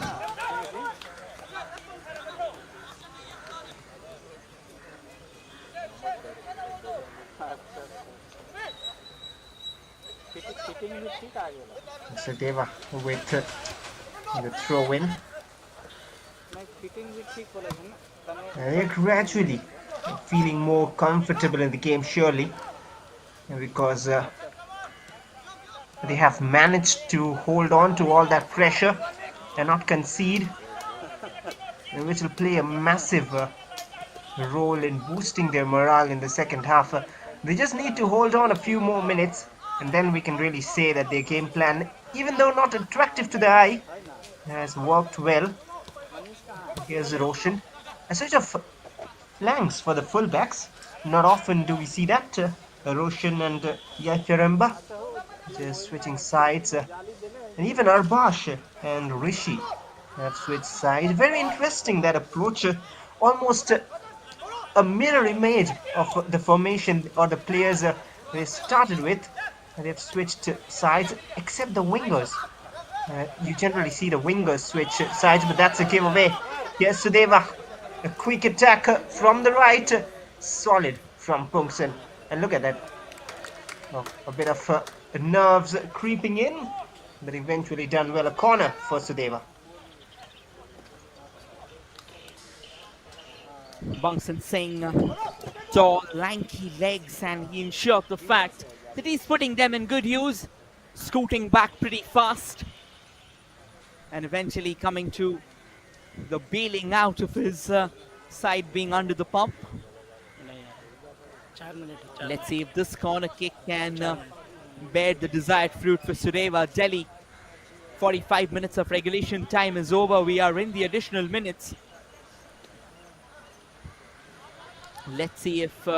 Sudeva with the throw in. And they're gradually feeling more comfortable in the game, surely, because they have managed to hold on to all that pressure and not concede, which will play a massive role in boosting their morale in the second half. They just need to hold on a few more minutes, and then we can really say that their game plan, even though not attractive to the eye, has worked well. Here's Roshan. A switch of flanks for the fullbacks. Not often do we see that. Roshan and Yakaramba just switching sides. And even Arbash and Rishi have switched sides. Very interesting, that approach. Almost a mirror image of the formation or the players they started with. They've switched sides, except the wingers. You generally see the wingers switch sides, but that's a giveaway. Here's Sudeva. A quick attack from the right. Solid from Pungsen. And look at that. Oh, a bit of nerves creeping in, but eventually done well. A corner for Sudeva. Bangsan Singh, tall, lanky legs, and he ensured the fact that he's putting them in good use, scooting back pretty fast, and eventually coming to the bailing out of his side being under the pump. Let's see if this corner kick can bear the desired fruit for Sudeva Delhi. 45 minutes of regulation time is over. We are in the additional minutes. Let's see if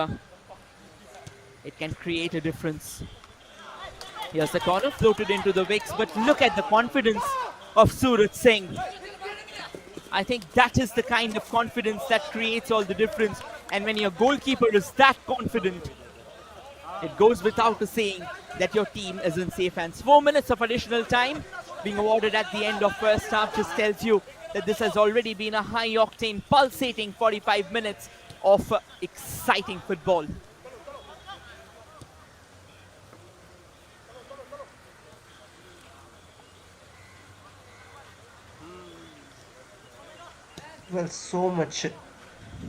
it can create a difference. Here's the corner, floated into the wicks, but look at the confidence of Suraj Singh. I think that is the kind of confidence that creates all the difference. And when your goalkeeper is that confident, it goes without a saying that your team is in safe hands. 4 minutes of additional time being awarded at the end of first half just tells you that this has already been a high-octane, pulsating 45 minutes of exciting football. Well, so much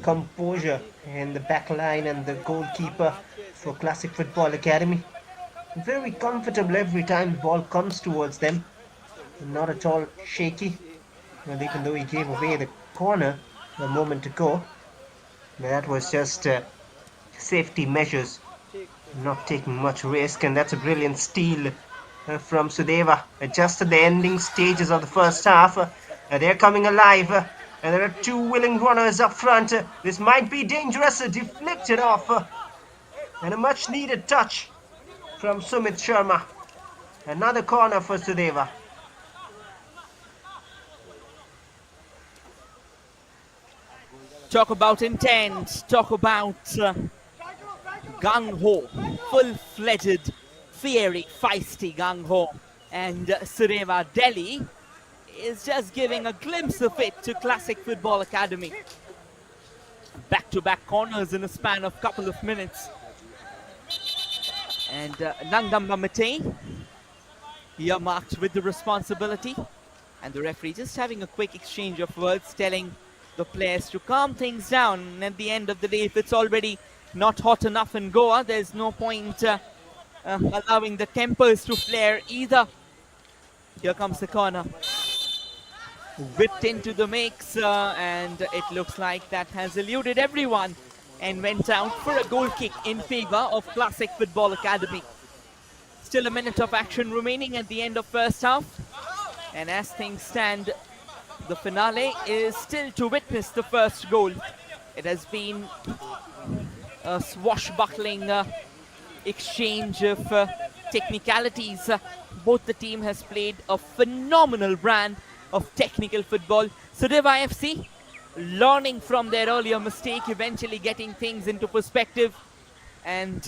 composure in the back line and the goalkeeper for Classic Football Academy. Very comfortable every time the ball comes towards them. Not at all shaky. Well, even though he gave away the corner a moment ago, that was just safety measures, not taking much risk, and that's a brilliant steal from Sudeva. Just at the ending stages of the first half, they're coming alive, and there are two willing runners up front. This might be dangerous, deflected off, and a much needed touch from Sumit Sharma. Another corner for Sudeva. Talk about intent, talk about gung-ho, full-fledged, fiery, feisty gung-ho. And Sudeva Delhi is just giving a glimpse of it to Classic Football Academy. Back-to-back corners in a span of couple of minutes. And Nangamba Mate earmarked with the responsibility. And the referee just having a quick exchange of words, telling the players to calm things down. And at the end of the day, if it's already not hot enough in Goa, there's no point allowing the tempers to flare either. Here comes the corner. Whipped into the mix, and it looks like that has eluded everyone and went out for a goal kick in favor of Classic Football Academy. Still a minute of action remaining at the end of first half. And as things stand, the finale is still to witness the first goal. It has been a swashbuckling exchange of technicalities. Both the team has played a phenomenal brand of technical football. Sudeva FC learning from their earlier mistake, eventually getting things into perspective. And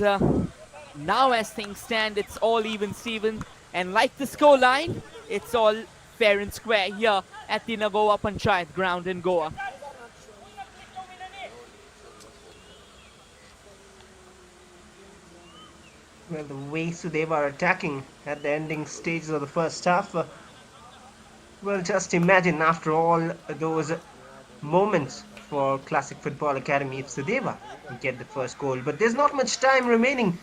now as things stand, it's all even Steven. And like the scoreline, it's all fair and square here at the Nagoa Panchayat ground in Goa. Well, the way Sudeva are attacking at the ending stages of the first half, well, just imagine after all those moments for Classic Football Academy if Sudeva get the first goal. But there's not much time remaining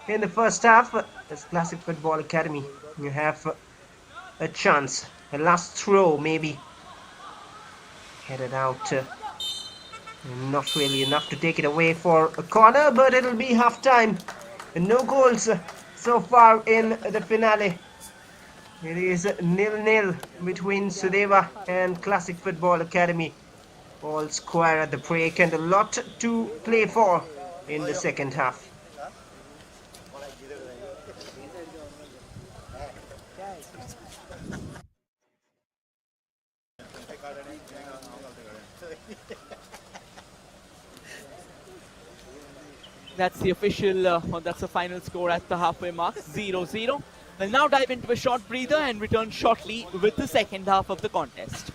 in the first half. As Classic Football Academy, you have a chance, a last throw maybe, headed out. Not really enough to take it away for a corner, but it'll be half time. No goals so far in the finale. It is 0-0 between Sudeva and Classic Football Academy. All square at the break and a lot to play for in the second half. That's the official, that's the final score at the halfway mark, 0-0. We'll now dive into a short breather and return shortly with the second half of the contest.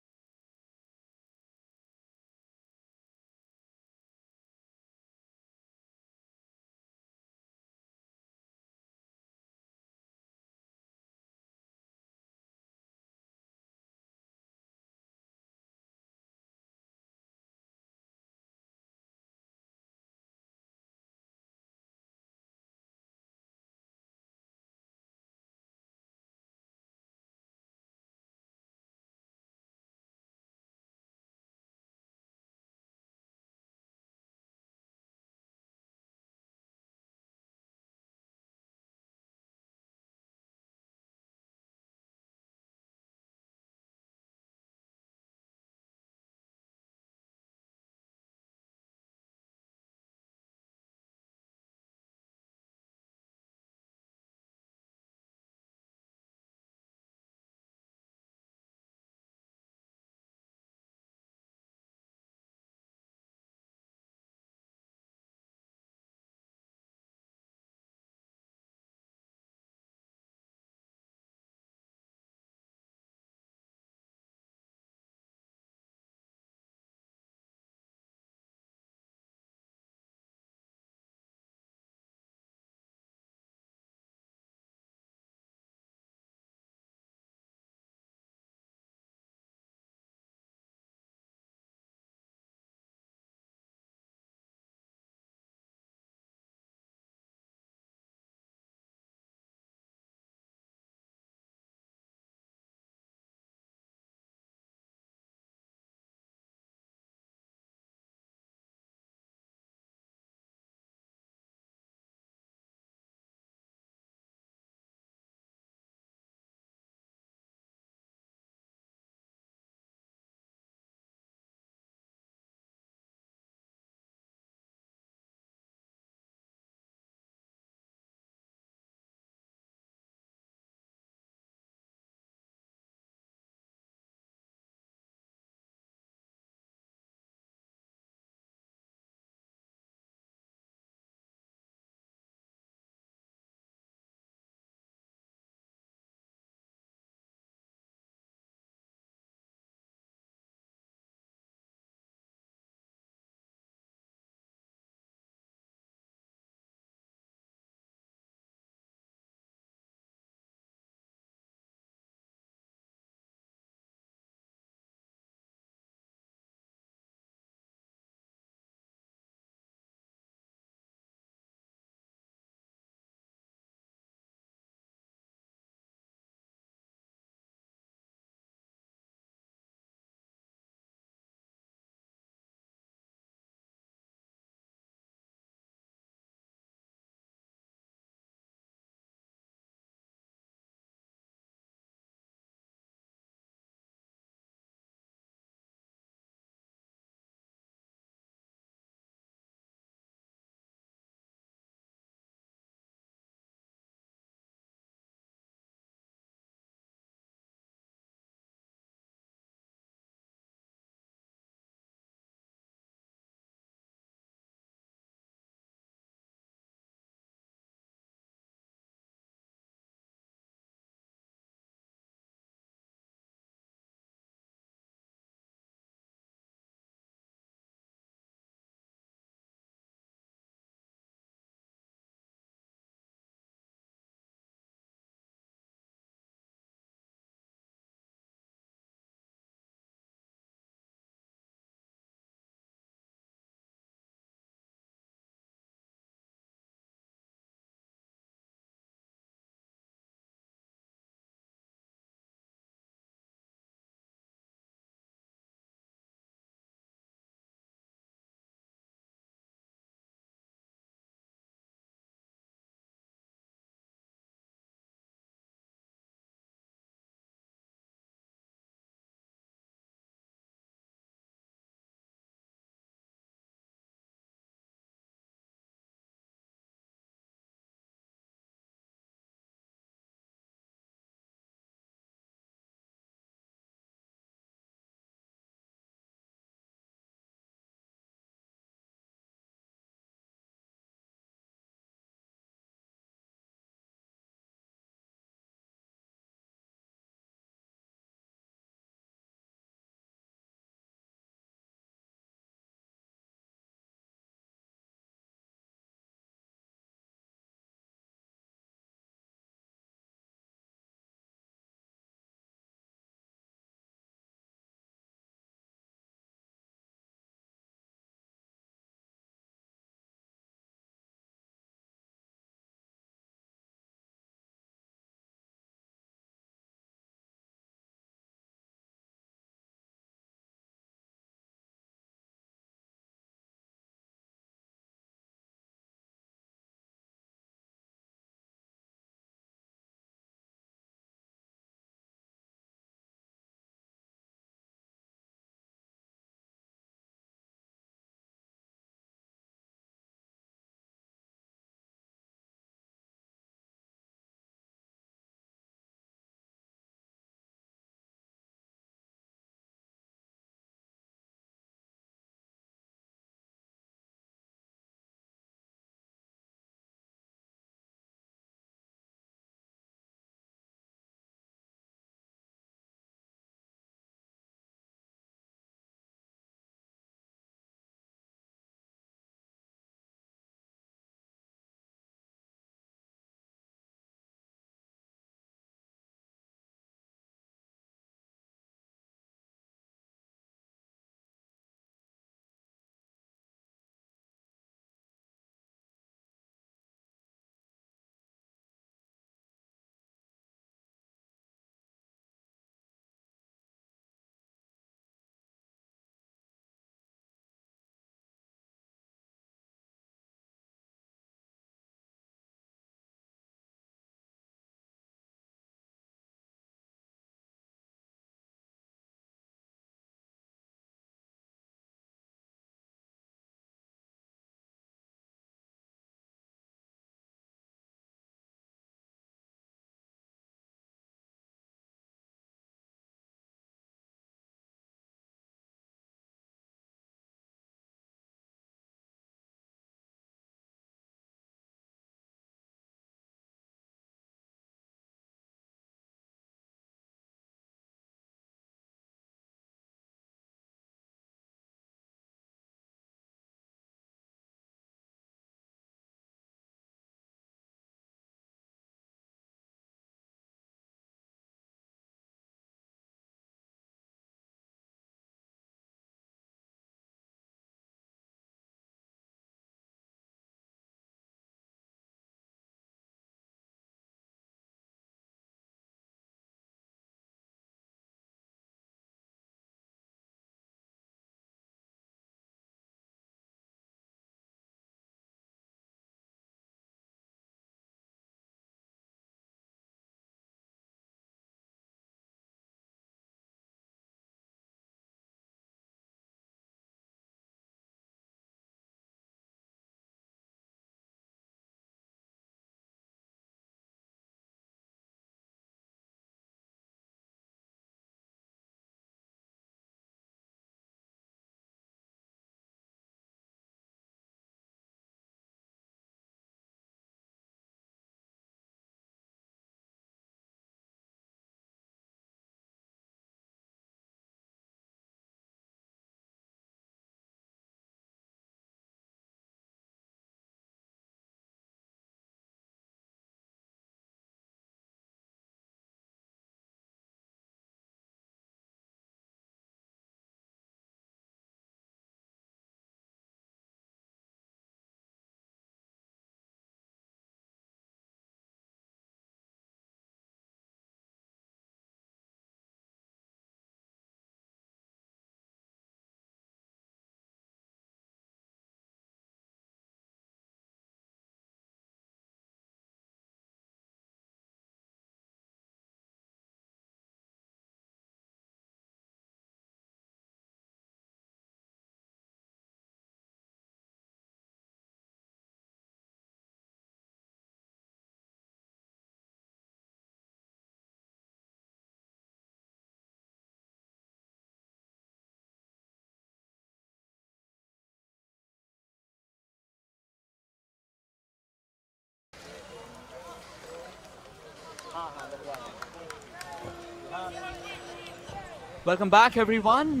Welcome back, everyone.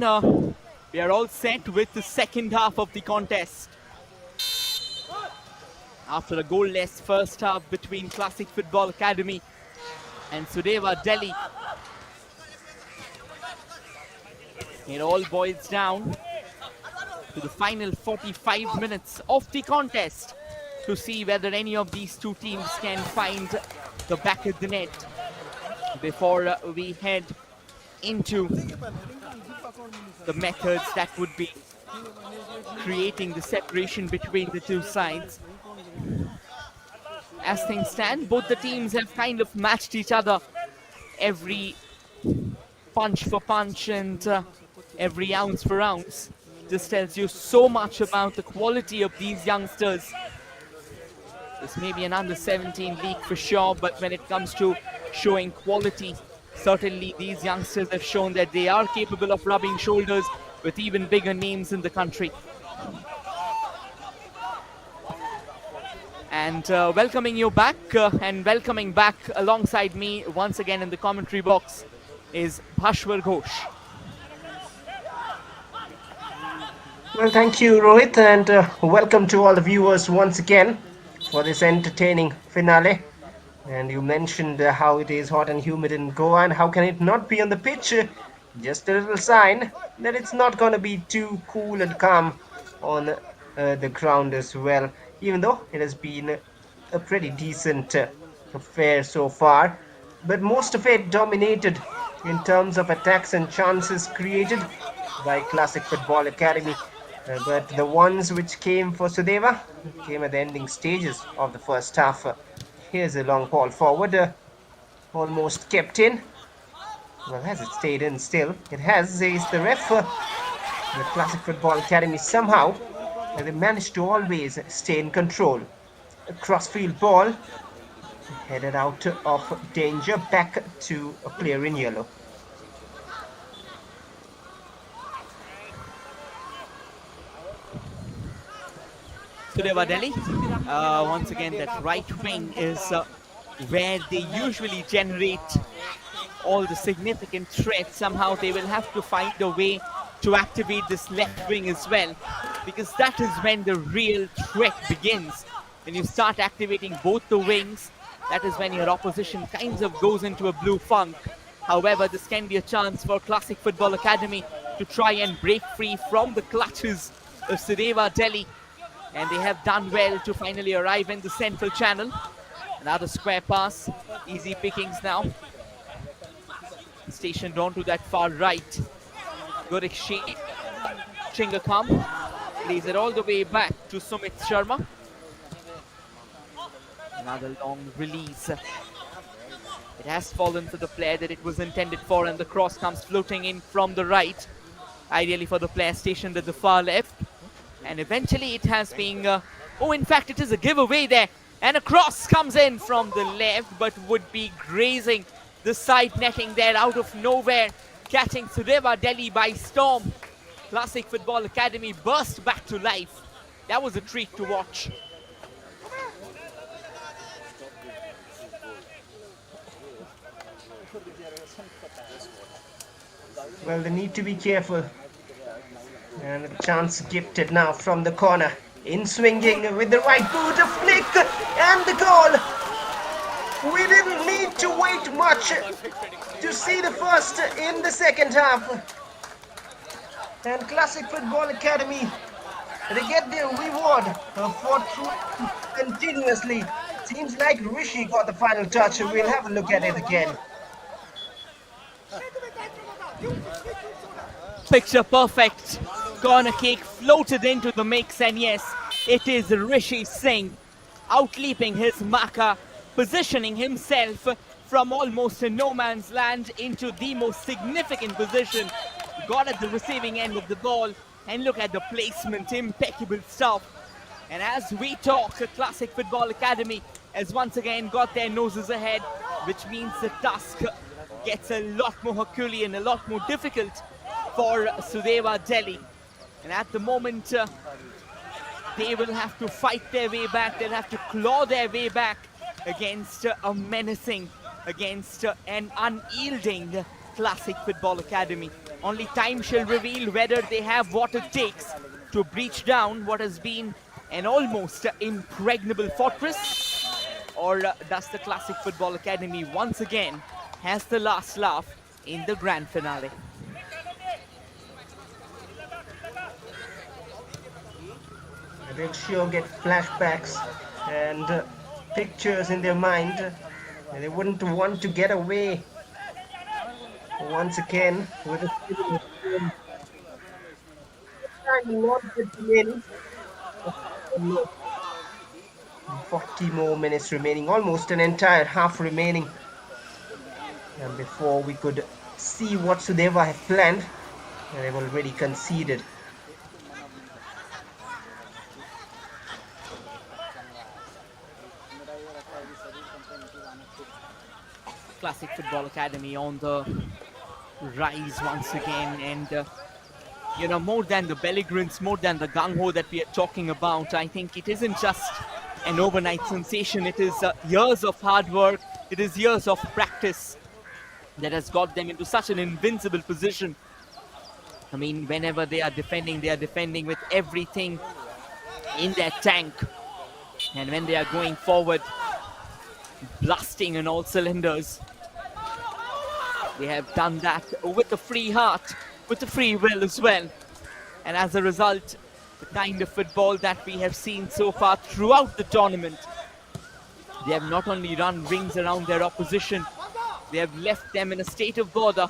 We are all set with the second half of the contest. After a goalless first half between Classic Football Academy and Sudeva Delhi, it all boils down to the final 45 minutes of the contest to see whether any of these two teams can find the back of the net before we head into the methods that would be creating the separation between the two sides. As things stand, both the teams have kind of matched each other every punch for punch and every ounce for ounce. This tells you so much about the quality of these youngsters. This may be an under-17 league for sure, but when it comes to showing quality, certainly these youngsters have shown that they are capable of rubbing shoulders with even bigger names in the country. And welcoming you back and welcoming back alongside me once again in the commentary box is Bhashwar Ghosh. Well, thank you, Rohit, and welcome to all the viewers once again for this entertaining finale. And you mentioned how it is hot and humid in Goa, and how can it not be on the pitch? Just a little sign that it's not going to be too cool and calm on the ground as well, even though it has been a pretty decent affair so far. But most of it dominated in terms of attacks and chances created by Classic Football Academy. But the ones which came for Sudeva came at the ending stages of the first half. Here's a long ball forward, almost kept in. Well, has it stayed in still? It has, says the ref. The Classic Football Academy somehow they managed to always stay in control. A crossfield ball headed out of danger, back to a player in yellow. Sudeva Delhi, once again, that right wing is where they usually generate all the significant threats. Somehow they will have to find a way to activate this left wing as well, because that is when the real threat begins. When you start activating both the wings, that is when your opposition kind of goes into a blue funk. However, this can be a chance for Classic Football Academy to try and break free from the clutches of Sudeva Delhi. And they have done well to finally arrive in the central channel. Another square pass, easy pickings now. Stationed onto that far right. Good exchange. Chingakam plays it all the way back to Sumit Sharma. Another long release. It has fallen to the player that it was intended for, and the cross comes floating in from the right. Ideally for the player stationed at the far left. And eventually it has been, in fact it is a giveaway there. And a cross comes in from the left, but would be grazing the side netting there out of nowhere, catching Sudeva Delhi by storm. Classic Football Academy burst back to life. That was a treat to watch. Well, they need to be careful. And a chance gifted now from the corner. In swinging with the right boot, a flick, and the goal. We didn't need to wait much to see the first in the second half. And Classic Football Academy, they get their reward for continuously. Seems like Rishi got the final touch. We'll have a look at it again. Picture perfect. Corner kick floated into the mix, and yes, it is Rishi Singh outleaping his marker, positioning himself from almost a no man's land into the most significant position. Got at the receiving end of the ball, and look at the placement, impeccable stuff. And as we talk, the Classic Football Academy has once again got their noses ahead, which means the task gets a lot more Herculean, a lot more difficult for Sudeva Delhi. And at the moment, they will have to fight their way back. They'll have to claw their way back against a menacing, against an unyielding Classic Football Academy. Only time shall reveal whether they have what it takes to breach down what has been an almost impregnable fortress, or does the Classic Football Academy once again has the last laugh in the grand finale? They'll sure get flashbacks and pictures in their mind. They wouldn't want to get away once again with a time not yet remaining. 40 more minutes remaining, almost an entire half remaining. And before we could see what Sudeva have planned, they've already conceded. Classic Football Academy on the rise once again, and more than the belligerence, more than the gung-ho that we are talking about, I think it isn't just an overnight sensation. It is years of hard work, it is years of practice that has got them into such an invincible position. I mean, whenever they are defending with everything in their tank, and when they are going forward, blasting on all cylinders. They have done that with a free heart, with a free will as well. And as a result, the kind of football that we have seen so far throughout the tournament, they have not only run rings around their opposition, they have left them in a state of bother.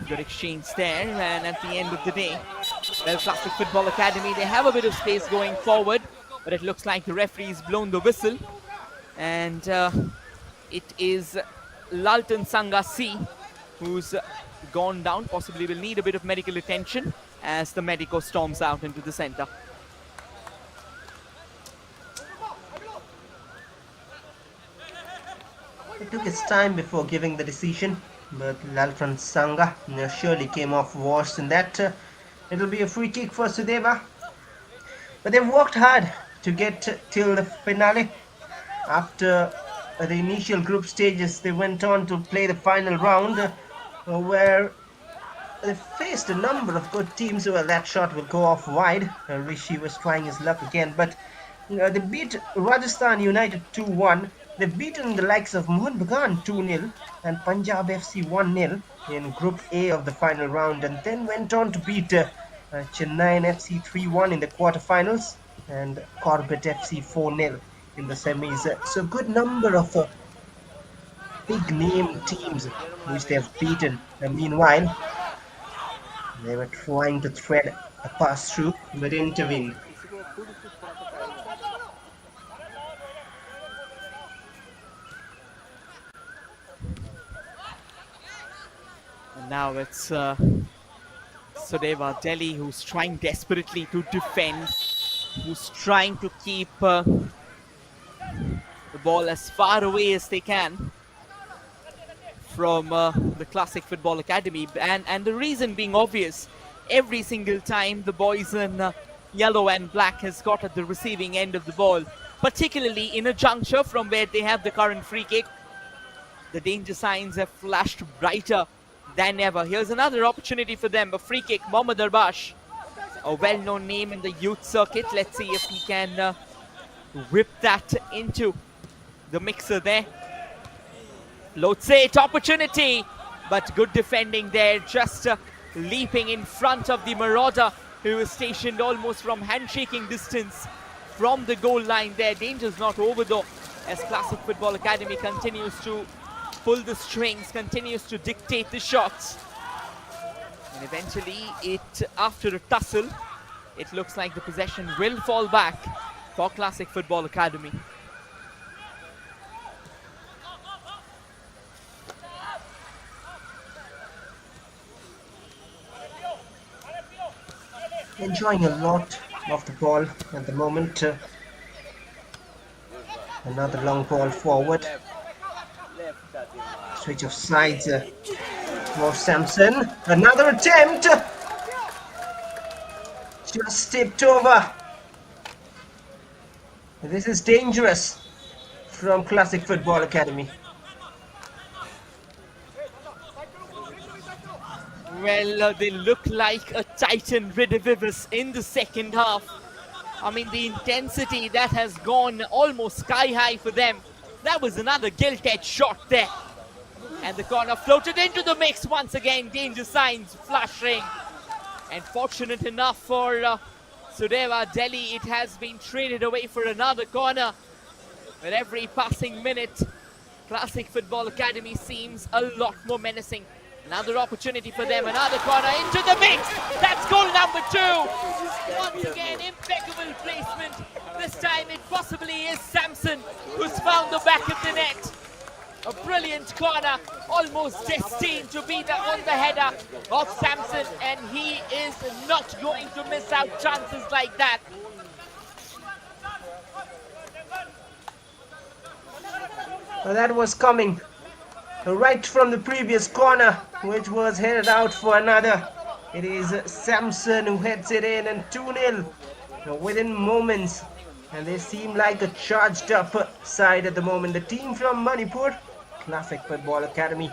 Good exchange there, and at the end of the day, well, Classic Football Academy, they have a bit of space going forward, but it looks like the referee's blown the whistle, and it is Laltan Sangha C who's gone down, possibly will need a bit of medical attention as the medico storms out into the center. It took its time before giving the decision, but Laltan Sangha surely came off worse than that. It'll be a free kick for Sudeva. But they've worked hard to get till the finale. After the initial group stages, they went on to play the final round, where they faced a number of good teams. Well, that shot will go off wide. Rishi was trying his luck again, but they beat Rajasthan United 2-1. They've beaten the likes of Mohun Bagan 2-0 and Punjab FC 1-0 in Group A of the final round, and then went on to beat Chennai FC 3-1 in the quarterfinals and Corbett FC 4-0 in the semis. So good number of big name teams which they have beaten. And meanwhile, they were trying to thread a pass through but intervened. And now it's Sudeva Delhi who's trying desperately to defend, who's trying to keep the ball as far away as they can from the Classic Football Academy, and the reason being obvious. Every single time the boys in yellow and black has got at the receiving end of the ball, particularly in a juncture from where they have the current free kick, the danger signs have flashed brighter than ever. Here's another opportunity for them, a free kick. Mohammad Arbash, a well-known name in the youth circuit. Let's see if he can whip that into the mixer there. Lotse, opportunity, but good defending there, just leaping in front of the Marauder, who is stationed almost from handshaking distance from the goal line there. Danger's not over though, as Classic Football Academy continues to pull the strings, continues to dictate the shots. And eventually, after a tussle, it looks like the possession will fall back for Classic Football Academy. Enjoying a lot of the ball at the moment. Another long ball forward. Switch of sides for Samson. Another attempt. Just tipped over. This is dangerous from Classic Football Academy. Well, they look like a Titan Redivivus in the second half. I mean, the intensity that has gone almost sky high for them. That was another gilt-edged shot there. And the corner floated into the mix once again. Danger signs flashing. And fortunate enough for Sudeva Delhi, it has been traded away for another corner. With every passing minute, Classic Football Academy seems a lot more menacing. Another opportunity for them, another corner into the mix. That's goal number 2. Once again, impeccable placement. This time it possibly is Samson who's found the back of the net. A brilliant corner, almost destined to be on the header of Samson, and he is not going to miss out chances like that. Well, that was coming right from the previous corner, which was headed out for another. It is Samson who heads it in, and 2-0 within moments. And they seem like a charged up side at the moment. The team from Manipur, Classic Football Academy,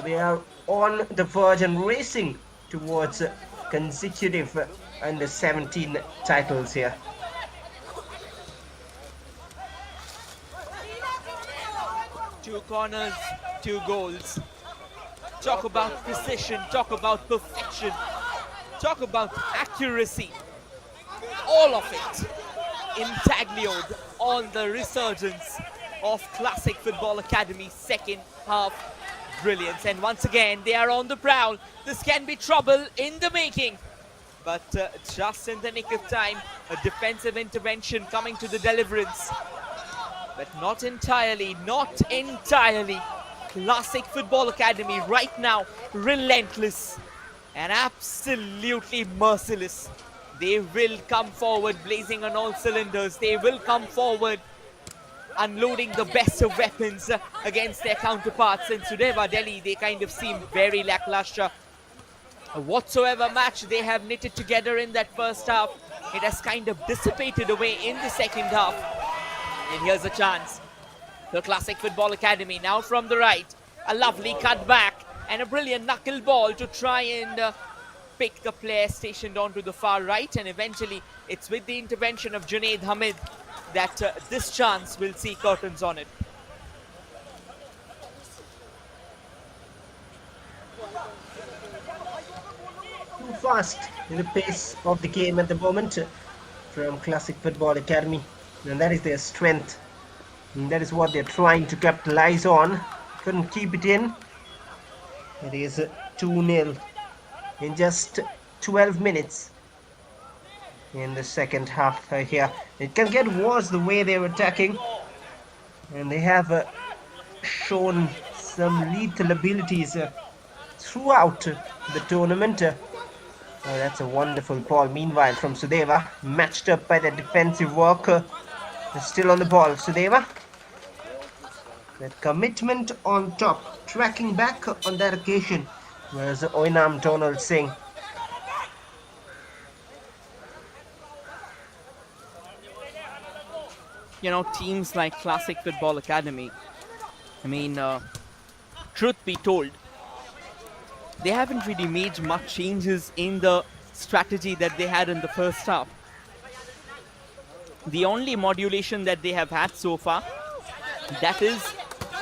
they are on the verge and racing towards consecutive under 17 titles here. Two corners, 2 goals. Talk about precision, talk about perfection, talk about accuracy. All of it intaglioed on the resurgence of Classic Football Academy's second half brilliance. And once again, they are on the prowl. This can be trouble in the making. But just in the nick of time, a defensive intervention coming to the deliverance. But not entirely, not entirely. Classic Football Academy right now, relentless and absolutely merciless. They will come forward blazing on all cylinders. They will come forward unloading the best of weapons against their counterparts. In Sudeva Delhi, they kind of seem very lackluster. Whatsoever match they have knitted together in that first half, it has kind of dissipated away in the second half. And here's a chance. The Classic Football Academy now from the right. A lovely cut back and a brilliant knuckle ball to try and pick the player stationed onto the far right. And eventually, it's with the intervention of Junaid Hamid that this chance will see curtains on it. Too fast in the pace of the game at the moment from Classic Football Academy, and that is their strength, and that is what they're trying to capitalize on. Couldn't keep it in. It is 2-0 in just 12 minutes in the second half here. It can get worse the way they're attacking, and they have shown some lethal abilities throughout the tournament. Oh, that's a wonderful ball. Meanwhile, from Sudeva, matched up by the defensive work. Still on the ball, Sudeva. That commitment on top, tracking back on that occasion, was Oinam Donald Singh. You know, teams like Classic Football Academy, I mean, truth be told, they haven't really made much changes in the strategy that they had in the first half. The only modulation that they have had so far, that is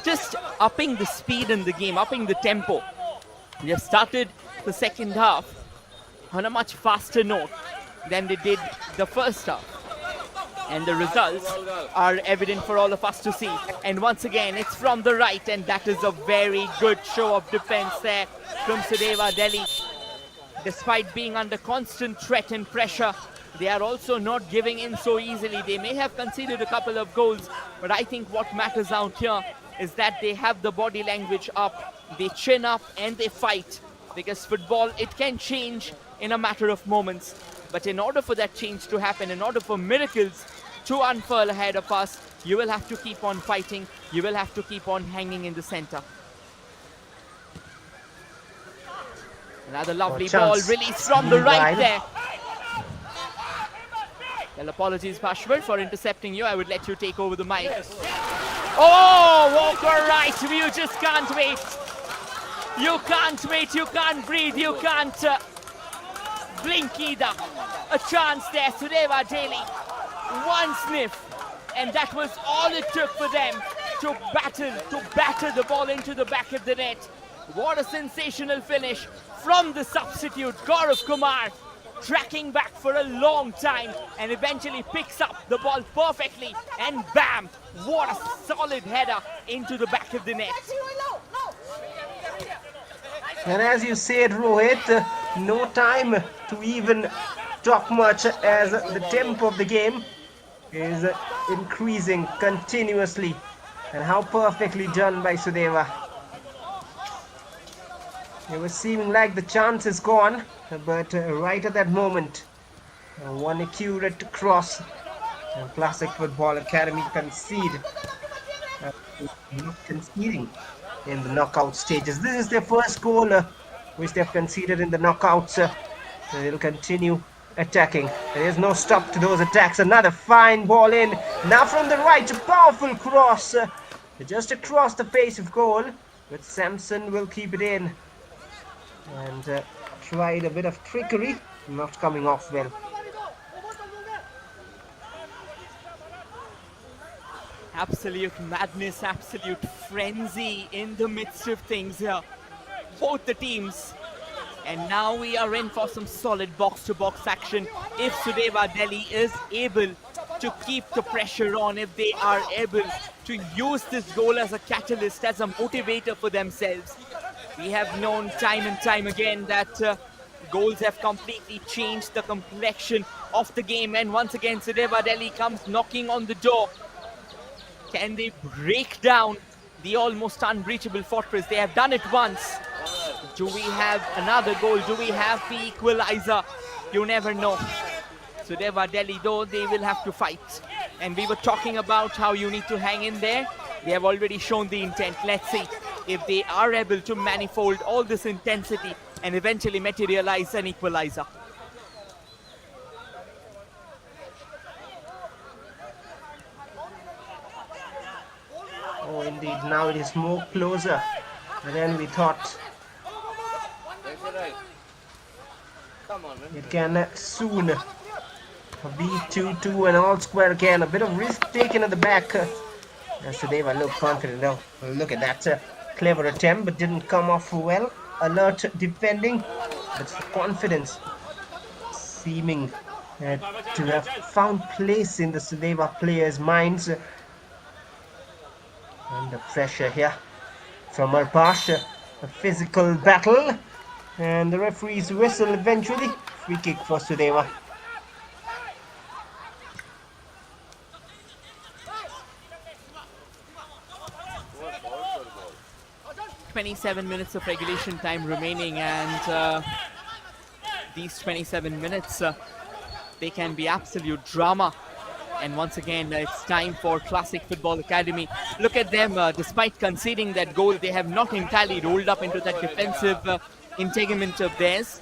just upping the speed in the game, upping the tempo. They have started the second half on a much faster note than they did the first half. And the results are evident for all of us to see. And once again, it's from the right, and that is a very good show of defense there from Sudeva Delhi. Despite being under constant threat and pressure, they are also not giving in so easily. They may have conceded a couple of goals, but I think what matters out here is that they have the body language up, they chin up, and they fight. Because football, it can change in a matter of moments. But in order for that change to happen, in order for miracles to unfurl ahead of us, you will have to keep on fighting. You will have to keep on hanging in the center. Another lovely ball released from the right there. Well, apologies, Pashwar, for intercepting you. I would let you take over the mic. Oh, Walker right. You just can't wait. You can't wait, you can't breathe, you can't blink either. A chance there, Sudeva Daly. One sniff, and that was all it took for them to batter the ball into the back of the net. What a sensational finish from the substitute, Gaurav Kumar, tracking back for a long time and eventually picks up the ball perfectly, and bam, what a solid header into the back of the net. And as you said, Rohit, no time to even talk much as the tempo of the game is increasing continuously. And how perfectly done by Sudeva. It was seeming like the chance is gone, but right at that moment, one accurate cross, and Classic Football Academy not conceding in the knockout stages. This is their first goal which they've conceded in the knockouts. They'll continue attacking. There is no stop to those attacks. Another fine ball in. Now from the right, a powerful cross. Just across the face of goal. But Samson will keep it in. And tried a bit of trickery. Not coming off well. Absolute madness, absolute frenzy in the midst of things here. Both the teams. And now we are in for some solid box-to-box action. If Sudeva Delhi is able to keep the pressure on, if they are able to use this goal as a catalyst, as a motivator for themselves. We have known time and time again that goals have completely changed the complexion of the game. And once again, Sudeva Delhi comes knocking on the door. Can they break down the almost unbreachable fortress? They have done it once. Do we have another goal? Do we have the equalizer? You never know. Sudeva Delhi, though, they will have to fight. And we were talking about how you need to hang in there. They have already shown the intent. Let's see if they are able to manifold all this intensity and eventually materialize an equalizer. Oh, indeed. Now it is more closer than we thought. It can soon be 2-2 and all square again. A bit of risk taken at the back. Sudeva looked confident. Oh, look at that clever attempt, but didn't come off well. Alert defending, but confidence seeming to have found place in the Sudeva players' minds. Under pressure here from Arpash, a physical battle, and the referee's whistle eventually. Free kick for Sudeva. "27 minutes of regulation time remaining, and these 27 minutes, they can be absolute drama. And once again, it's time for Classic Football Academy. Look at them, despite conceding that goal, they have not entirely rolled up into that defensive integument of theirs.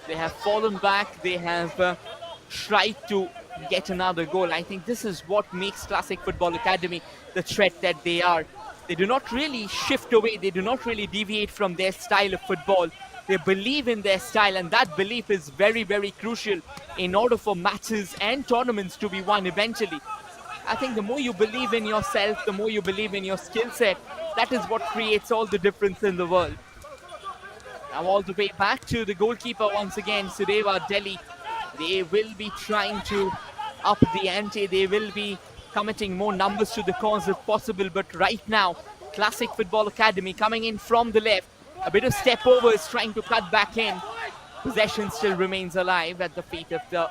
They have fallen back, they have tried to get another goal. I think this is what makes Classic Football Academy the threat that they are. They do not really shift away, they do not really deviate from their style of football. They believe in their style, and that belief is very, very crucial in order for matches and tournaments to be won eventually. I think the more you believe in yourself, the more you believe in your skill set, that is what creates all the difference in the world. Now all the way back to the goalkeeper once again, Sudeva Delhi. They will be trying to up the ante. They will be committing more numbers to the cause if possible. But right now, Classic Football Academy coming in from the left. A bit of step over is trying to cut back in. Possession still remains alive at the feet of the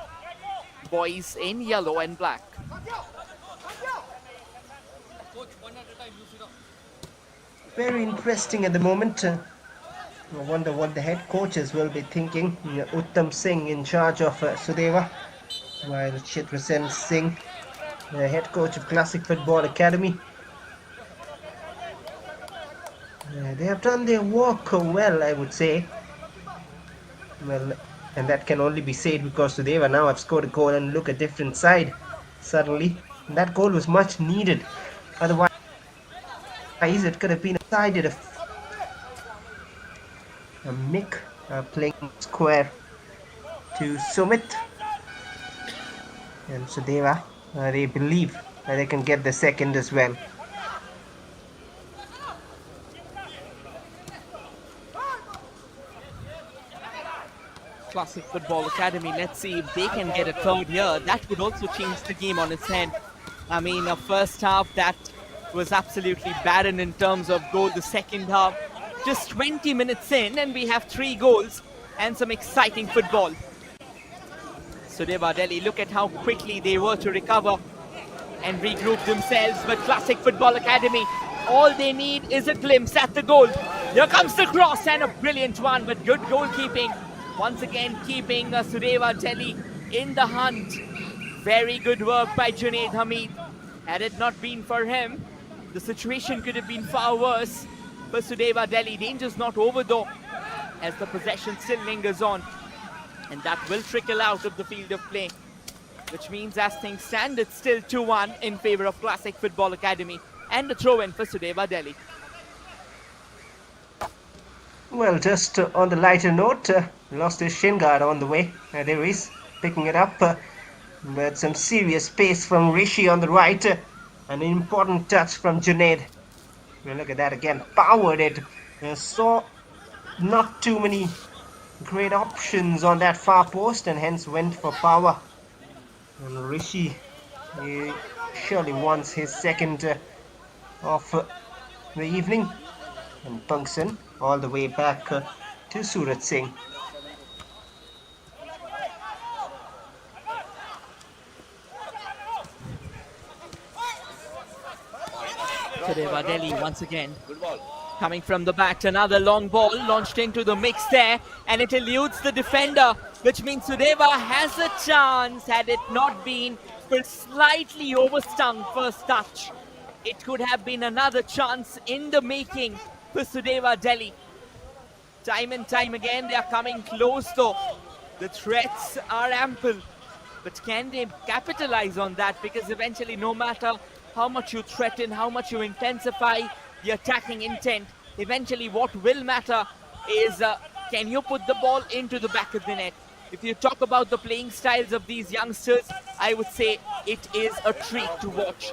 boys in yellow and black. Very interesting at the moment. I wonder what the head coaches will be thinking. Uttam Singh in charge of Sudeva, while Chitrasen Singh, the head coach of Classic Football Academy. They have done their work well, I would say. Well, and that can only be said because Sudeva now have scored a goal and look a different side suddenly. And that goal was much needed. Otherwise, it could have been decided Mick playing square to Sumit and Sudeva. They believe that they can get the second as well. Classic Football Academy. Let's see if they can get a third here. That would also change the game on its head. I mean, a first half that was absolutely barren in terms of goal. The second half, just 20 minutes in, and we have 3 goals and some exciting football. Sudeva Delhi, look at how quickly they were to recover and regroup themselves. But Classic Football Academy, all they need is a glimpse at the goal. Here comes the cross and a brilliant one, but good goalkeeping. Once again, keeping Sudeva Delhi in the hunt. Very good work by Junaid Hamid. Had it not been for him, the situation could have been far worse for Sudeva Delhi. Danger's not over though, as the possession still lingers on. And that will trickle out of the field of play, which means as things stand, it's still 2-1 in favor of Classic Football Academy. And a throw-in for Sudeva Delhi. Well, just on the lighter note, lost his shin guard on the way. There he is, picking it up. But some serious pace from Rishi on the right. An important touch from Junaid. Well, look at that again. Powered it. Saw not too many great options on that far post and hence went for power. And Rishi, he surely wants his second of the evening. And Pungsan all the way back to Surat Singh. Sudeva Delhi once again. Coming from the back, another long ball launched into the mix there, and it eludes the defender, which means Sudeva has a chance. Had it not been for slightly overstung first touch, it could have been another chance in the making for Sudeva Delhi. Time and time again, they are coming close though. The threats are ample, but can they capitalize on that? Because eventually, no matter how much you threaten, how much you intensify the attacking intent, eventually what will matter is can you put the ball into the back of the net? If you talk about the playing styles of these youngsters, I would say it is a treat to watch.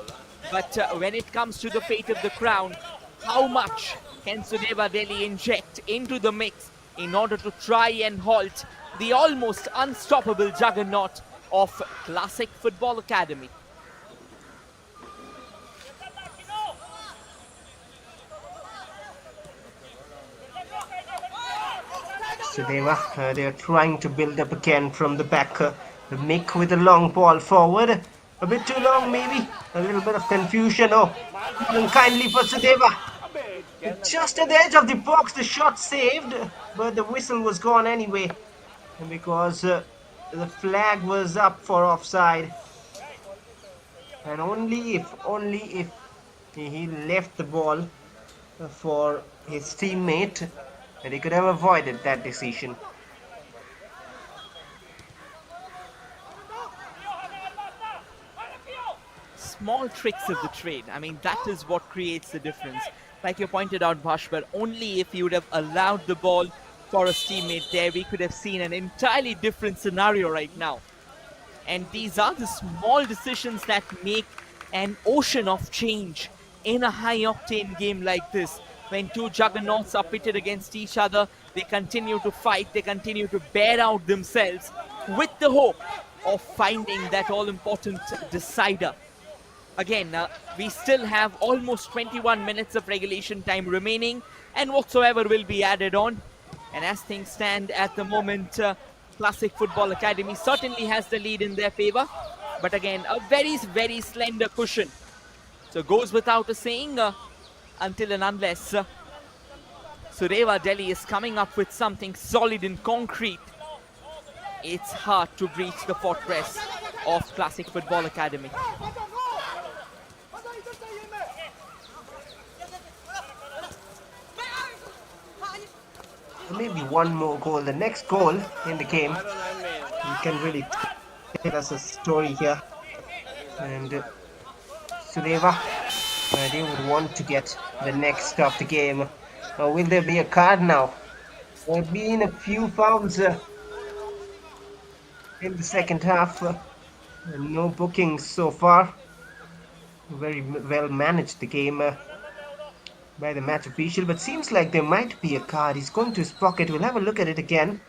But when it comes to the fate of the crown, how much can Sudeva Delhi inject into the mix in order to try and halt the almost unstoppable juggernaut of Classic Football Academy? Sudeva, they are trying to build up again from the back. Mick with a long ball forward. A bit too long maybe. A little bit of confusion. Oh, kindly for Sudeva. Just at the edge of the box, the shot saved, but the whistle was gone anyway. Because the flag was up for offside. And only if he left the ball for his teammate, and he could have avoided that decision. Small tricks of the trade. I mean, that is what creates the difference. Like you pointed out, Bhashwar, only if you would have allowed the ball for his teammate there, we could have seen an entirely different scenario right now. And these are the small decisions that make an ocean of change in a high-octane game like this. When two juggernauts are pitted against each other, they continue to fight, they continue to bear out themselves with the hope of finding that all-important decider. Again, we still have almost 21 minutes of regulation time remaining, and whatsoever will be added on. And as things stand at the moment, Classic Football Academy certainly has the lead in their favor. But again, a very, very slender cushion. So goes without a saying, until and unless Sudeva Delhi is coming up with something solid and concrete, it's hard to breach the fortress of Classic Football Academy. Maybe one more goal. The next goal in the game, you can really tell us a story here. And Sudeva, they would want to get the next of the game. Will there be a card now? There have been a few fouls in the second half. No bookings so far. Very well managed the game by the match official, but seems like there might be a card. He's going to his pocket. We'll have a look at it again.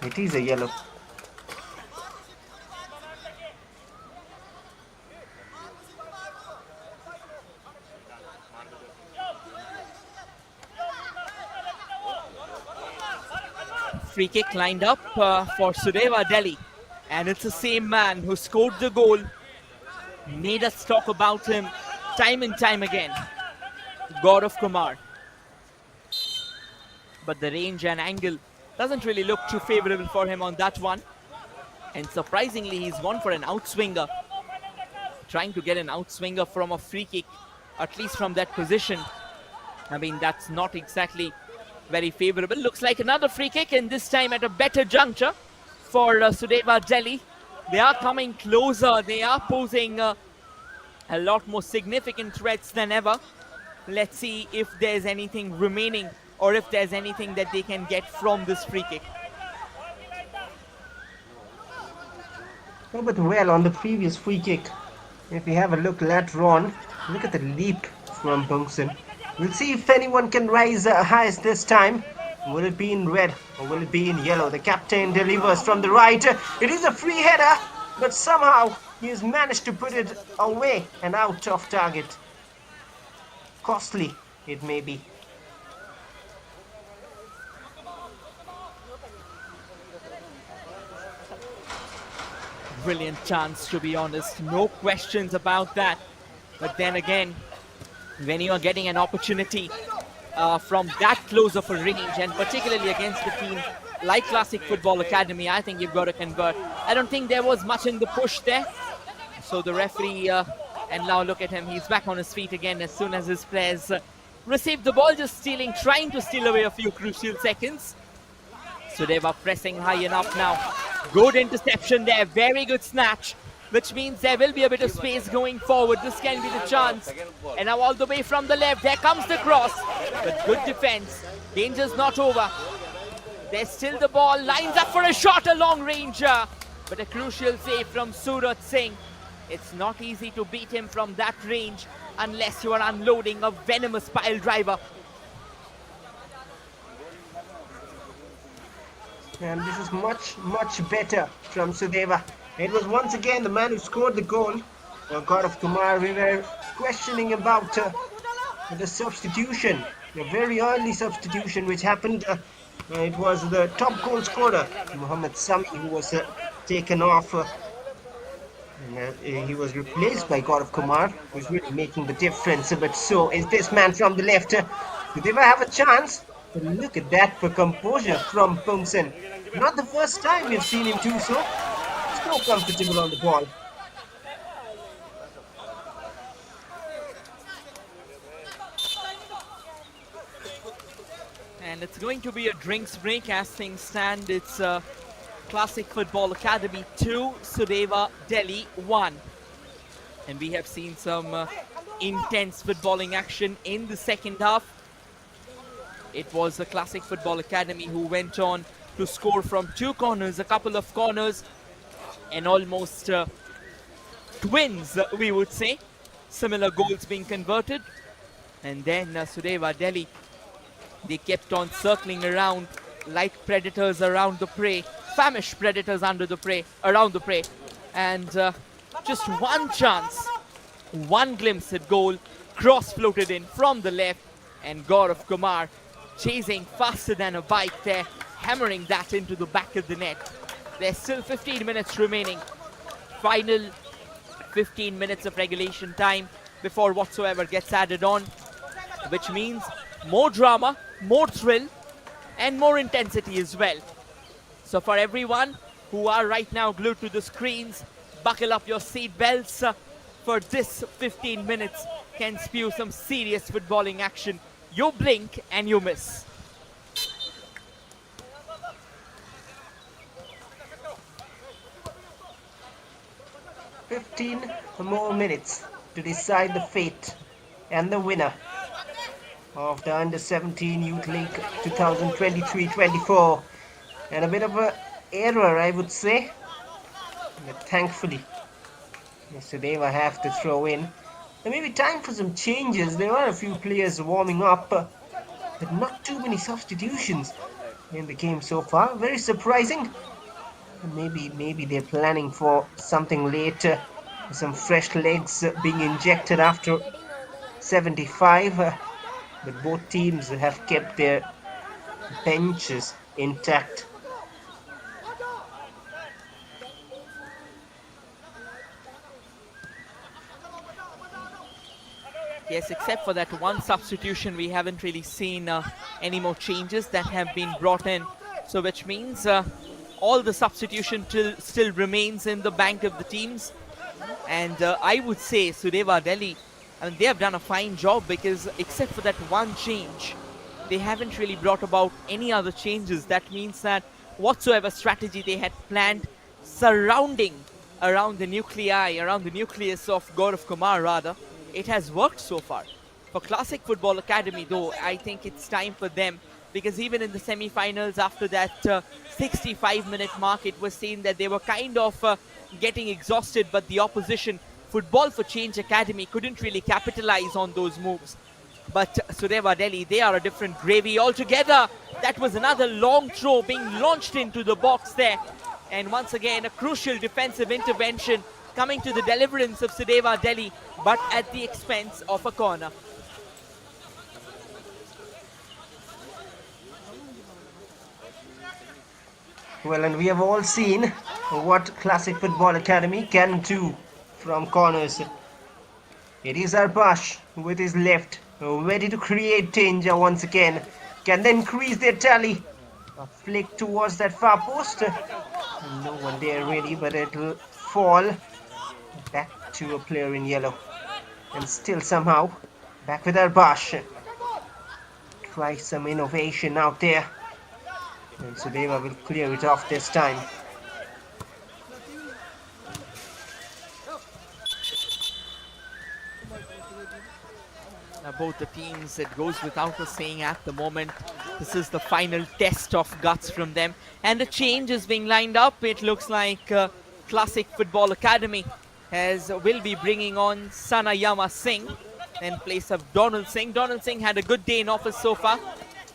It is a yellow. Free kick lined up for Sudeva Delhi. And it's the same man who scored the goal. Made us talk about him time and time again. Gaurav Kumar. But the range and angle doesn't really look too favorable for him on that one. And surprisingly, he's gone for an outswinger. Trying to get an outswinger from a free kick, at least from that position. I mean, that's not exactly very favorable. Looks like another free kick, and this time at a better juncture for Sudeva Delhi. They are coming closer. They are posing a lot more significant threats than ever. Let's see if there's anything remaining or if there's anything that they can get from this free kick. Oh, but well, on the previous free kick, if we have a look later on, look at the leap from Bungson. We'll see if anyone can rise highest this time. Will it be in red or will it be in yellow? The captain delivers from the right. It is a free header, but somehow he has managed to put it away and out of target. Costly it may be. Brilliant chance, to be honest. No questions about that. But then again, when you are getting an opportunity from that close of a range, and particularly against a team like Classic Football Academy, I think you've got to convert. I don't think there was much in the push there. So the referee, and now look at him, he's back on his feet again as soon as his players received the ball, just trying to steal away a few crucial seconds. So they were pressing high enough now. Good interception there, very good snatch, which means there will be a bit of space going forward. This can be the chance. And now all the way from the left, there comes the cross. But good defense. Danger's not over. There's still the ball, lines up for a shot, a long range. But a crucial save from Surat Singh. It's not easy to beat him from that range unless you are unloading a venomous pile driver. And this is much, much better from Sudeva. It was once again the man who scored the goal. Gaurav Kumar, we were questioning about the substitution, the very early substitution which happened. It was the top goal scorer, Mohammad Sami, who was taken off. He was replaced by Gaurav Kumar, who's really making the difference. But so is this man from the left. Do they ever have a chance? But look at that for composure from Pungsen. Not the first time we've seen him do so. So comfortable on the ball. And it's going to be a drinks break as things stand. It's Classic Football Academy 2, Sudeva Delhi 1. And we have seen some intense footballing action in the second half. It was the Classic Football Academy who went on to score from two corners, a couple of corners, and almost twins, we would say. Similar goals being converted. And then Sudeva Delhi, they kept on circling around like predators around the prey, famished predators around the prey. And just one chance, one glimpse at goal, cross floated in from the left, and Gaurav Kumar chasing faster than a bike there, hammering that into the back of the net. There's still 15 minutes remaining. Final 15 minutes of regulation time before whatsoever gets added on, which means more drama, more thrill, and more intensity as well. So for everyone who are right now glued to the screens, buckle up your seat belts, for this 15 minutes can spew some serious footballing action. You blink and you miss. "15 more minutes to decide the fate and the winner." of the Under-17 Youth League 2023-24. And a bit of a error, I would say. But thankfully, Sudeva have to throw in. There may be time for some changes. There are a few players warming up, but not too many substitutions in the game so far. Very surprising. Maybe they're planning for something later. Some fresh legs being injected after 75. But both teams have kept their benches intact. Yes, except for that one substitution, we haven't really seen any more changes that have been brought in. So which means all the substitution still remains in the bank of the teams. And I would say Sudeva Delhi, I mean, they have done a fine job because except for that one change, they haven't really brought about any other changes. That means that whatsoever strategy they had planned surrounding around the nuclei, around the nucleus of Gaurav Kumar rather, it has worked so far. For Classic Football Academy though, I think it's time for them because even in the semi-finals after that 65-minute mark, it was seen that they were kind of getting exhausted, but the opposition, Football for Change Academy, couldn't really capitalize on those moves. But Sudeva Delhi, they are a different gravy altogether. That was another long throw being launched into the box there. And once again, a crucial defensive intervention coming to the deliverance of Sudeva Delhi, but at the expense of a corner. Well, and we have all seen what Classic Football Academy can do from corners. It is Arbash with his left, ready to create danger once again. Can they increase their tally? A flick towards that far post. No one there really, but it'll fall back to a player in yellow. And still somehow back with Arbash. Try some innovation out there. And Sudeva will clear it off this time. Now both the teams, it goes without us saying at the moment, this is the final test of guts from them. And a change is being lined up. It looks like Classic Football Academy will be bringing on Sanayama Singh in place of Donald Singh. Donald Singh had a good day in office so far.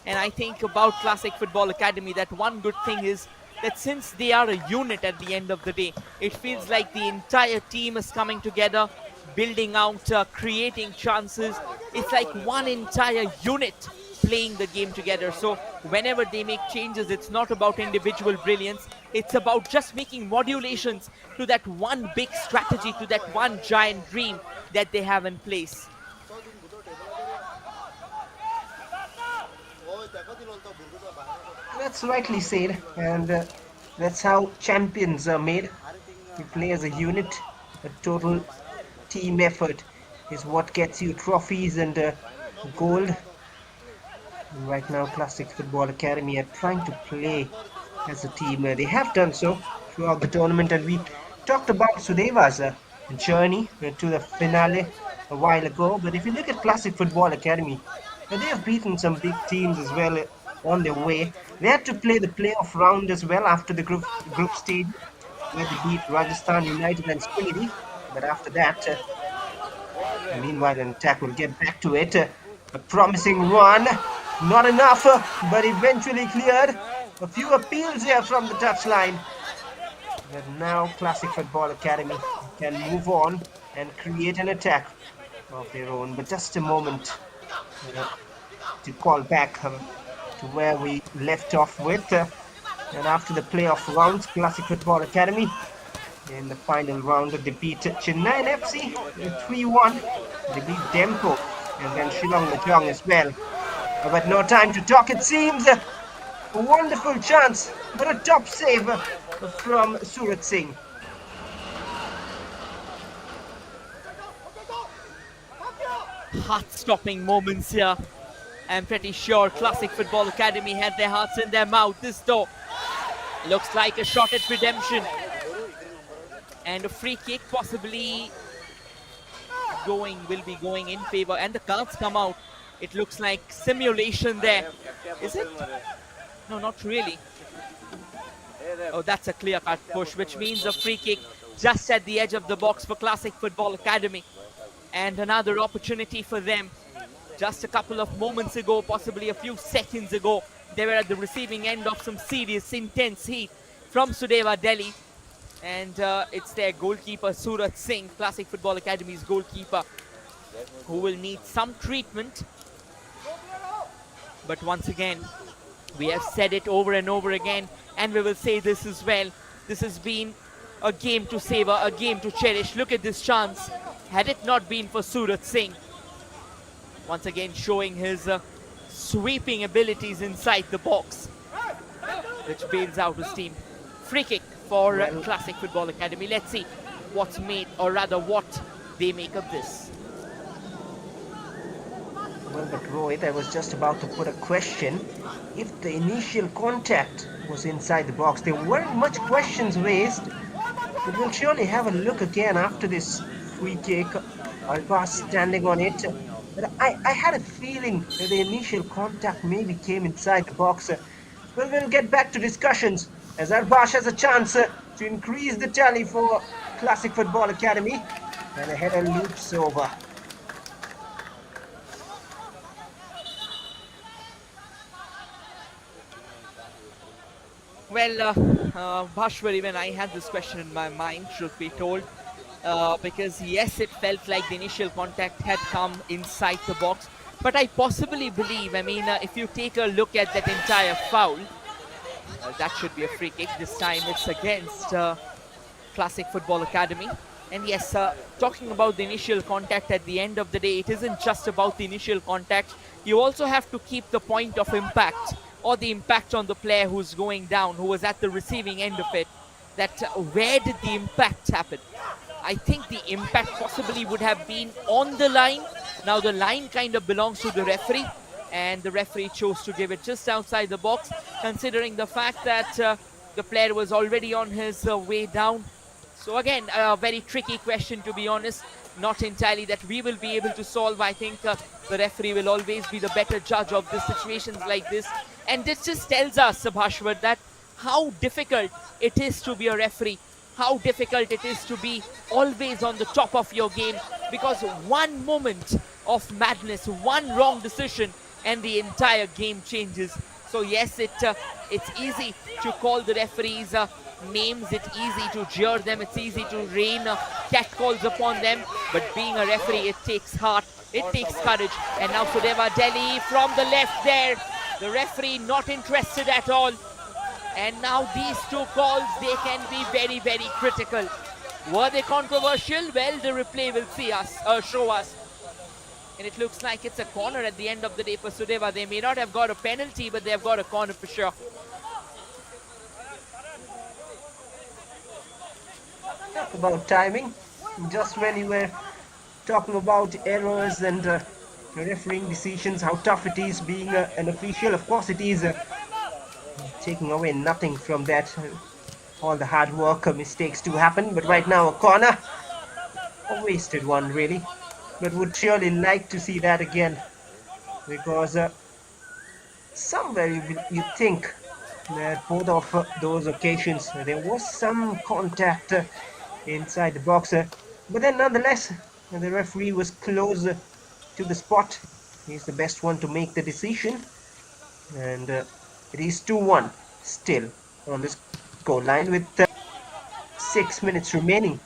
And I think about Classic Football Academy that one good thing is that since they are a unit at the end of the day, it feels like the entire team is coming together, building out, creating chances. It's like one entire unit playing the game together. So whenever they make changes, it's not about individual brilliance. It's about just making modulations to that one big strategy, to that one giant dream that they have in place. That's rightly said, and that's how champions are made. You play as a unit. A total team effort is what gets you trophies and gold. And right now, Classic Football Academy are trying to play as a team. They have done so throughout the tournament, and we talked about Sudeva's journey to the finale a while ago. But if you look at Classic Football Academy, they have beaten some big teams as well on their way. They had to play the playoff round as well after the group stage, where they beat Rajasthan United and Sweden. But after that, meanwhile, an attack will get back to it. A promising run, not enough, but eventually cleared. A few appeals here from the touchline. But now Classic Football Academy can move on and create an attack of their own. But just a moment to call back to where we left off with. And after the playoff rounds, Classic Football Academy in the final round, they beat Chennai FC 3-1. They beat Dempo and then Shillong Mahjong as well. But no time to talk, it seems. A wonderful chance, but a top save from Surat Singh. Heart-stopping moments here. I'm pretty sure Classic Football Academy had their hearts in their mouth. This though looks like a shot at redemption. And a free kick possibly will be going in favor. And the cards come out It looks like simulation there. Is it? No, not really. Oh, that's a clear-cut push, which means a free kick just at the edge of the box for Classic Football Academy. And another opportunity for them. Just a couple of moments ago, possibly a few seconds ago, they were at the receiving end of some serious, intense heat from Sudeva Delhi. And it's their goalkeeper, Surat Singh, Classic Football Academy's goalkeeper, who will need some treatment. But once again, we have said it over and over again, and we will say this as well. This has been a game to savor, a game to cherish. Look at this chance. Had it not been for Surat Singh, once again showing his sweeping abilities inside the box, which bails out his team. Free kick for Classic Football Academy. Let's see what's made, or rather what they make of this. Well, but Rohit, I was just about to put a question. If the initial contact was inside the box, there weren't much questions raised. But we'll surely have a look again after this free kick. Alpas standing on it. But I had a feeling that the initial contact maybe came inside the box. Well, we'll get back to discussions as Arbash has a chance to increase the tally for Classic Football Academy. And a header loops over. Well, Bhashwar, even I had this question in my mind, truth be told. Because yes, it felt like the initial contact had come inside the box. But I possibly believe, if you take a look at that entire foul, that should be a free kick. This time it's against Classic Football Academy. And yes, talking about the initial contact, at the end of the day, it isn't just about the initial contact. You also have to keep the point of impact, or the impact on the player who's going down, who was at the receiving end of it. That where did the impact happen? I think the impact possibly would have been on the line. Now the line kind of belongs to the referee, and the referee chose to give it just outside the box, considering the fact that the player was already on his way down. So again, a very tricky question, to be honest. Not entirely that we will be able to solve. I think the referee will always be the better judge of the situations like this. And this just tells us, Bhashwar, that how difficult it is to be a referee, how difficult it is to be always on the top of your game, because one moment of madness, one wrong decision, and the entire game changes. So yes, it's easy to call the referees names, it's easy to jeer them, it's easy to rain catcalls upon them, but being a referee, it takes heart, it takes courage. And now Sudeva Delhi from the left there, the referee not interested at all. And now these two calls, they can be very, very critical. Were they controversial? Well, the replay will show us. And it looks like it's a corner at the end of the day for Sudeva. They may not have got a penalty, but they have got a corner for sure. Talk about timing. Just when you were talking about errors and refereeing decisions, how tough it is being an official. Of course, it is taking away nothing from that. All the hard work, mistakes do happen. But right now, a corner. A wasted one, really. But would surely like to see that again. Because somewhere you think that both of those occasions, there was some contact inside the box. But then nonetheless, the referee was close to the spot. He's the best one to make the decision. And it is 2-1 still on this goal line with 6 minutes remaining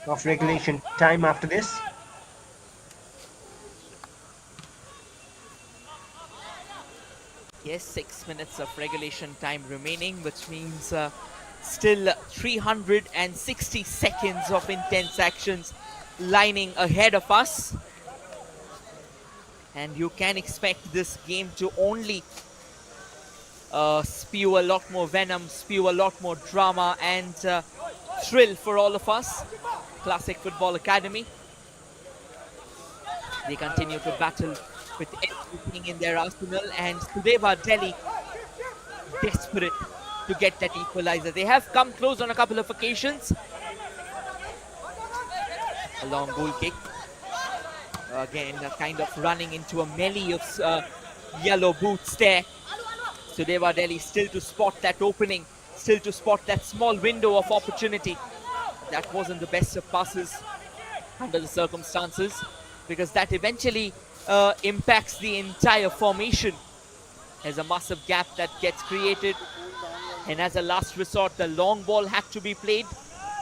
of regulation time after this. Yes, 6 minutes of regulation time remaining, which means still 360 seconds of intense actions lining ahead of us. And you can expect this game to only spew a lot more venom, spew a lot more drama and thrill for all of us. Classic Football Academy, they continue to battle with everything in their arsenal, and Sudeva Delhi desperate to get that equalizer. They have come close on a couple of occasions. A long goal kick. Again, kind of running into a melee of yellow boots there. Sudeva Delhi still to spot that opening, still to spot that small window of opportunity. That wasn't the best of passes under the circumstances, because that eventually impacts the entire formation. There's a massive gap that gets created, and as a last resort, the long ball had to be played,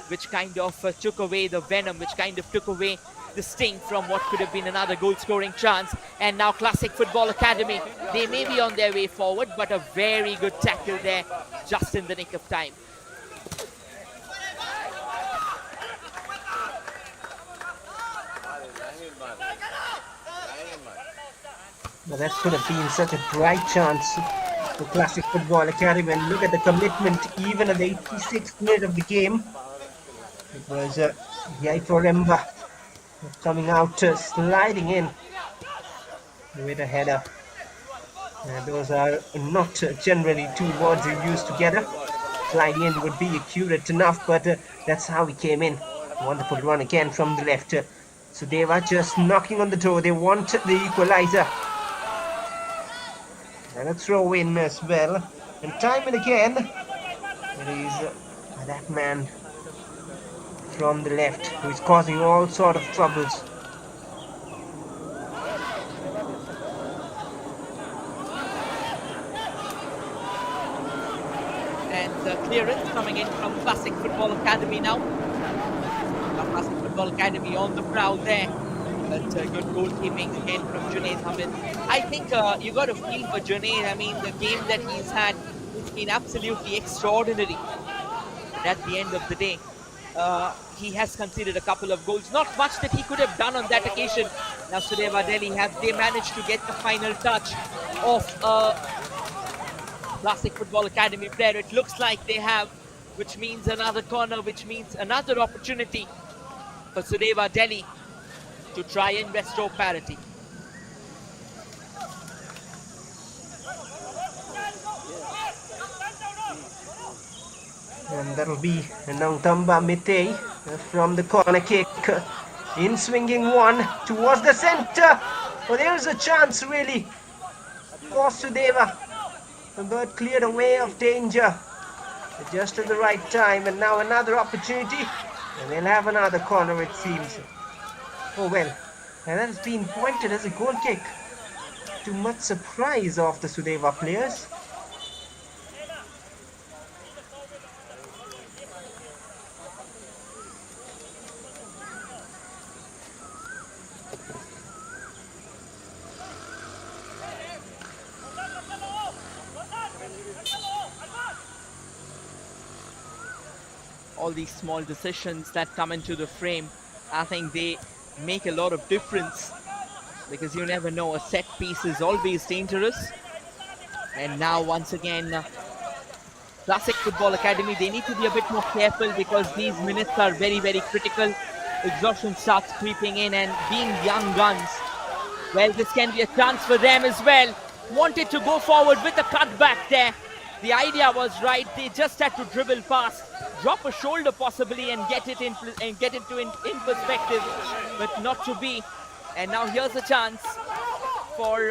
which kind of took away the venom, which kind of took away the sting from what could have been another goal-scoring chance. And now Classic Football Academy, they may be on their way forward, but a very good tackle there, just in the nick of time. Now that could have been such a bright chance for Classic Football Academy. And look at the commitment, even at the 86th minute of the game. It was Yaipo Remba coming out, sliding in with a header. Those are not generally two words you use together. Sliding in would be accurate enough, but that's how he came in. Wonderful run again from the left. So they were just knocking on the door. They want the equalizer. And a throw in as well. And time and again, it is that man from the left who is causing all sort of troubles. And the clearance coming in from Classic Football Academy now. Classic Football Academy on the prowl there. But good goalkeeping again from Junaid Hamid. I think you got to feel for Junaid. I mean, the game that he's had, it's been absolutely extraordinary. But at the end of the day, he has conceded a couple of goals. Not much that he could have done on that occasion. Now Sudeva Delhi, have they managed to get the final touch of Classic Football Academy player? It looks like they have, which means another corner, which means another opportunity for Sudeva Delhi to try and restore parity. And that'll be Nangtamba Mite from the corner kick. In swinging one towards the center. Well, there's a chance really for Sudeva. But cleared away of danger just at the right time. And now another opportunity. And they'll have another corner, it seems. Oh well, and that has been pointed as a goal kick, to much surprise of the Sudeva players. All these small decisions that come into the frame, I think they make a lot of difference, because you never know, a set piece is always dangerous. And now once again, Classic Football Academy, they need to be a bit more careful, because these minutes are very, very critical. Exhaustion starts creeping in, and being young guns, well, this can be a chance for them as well. Wanted to go forward with a cutback there. The idea was right. They just had to dribble past, drop a shoulder possibly, and get it in perspective, but not to be. And now here's a chance for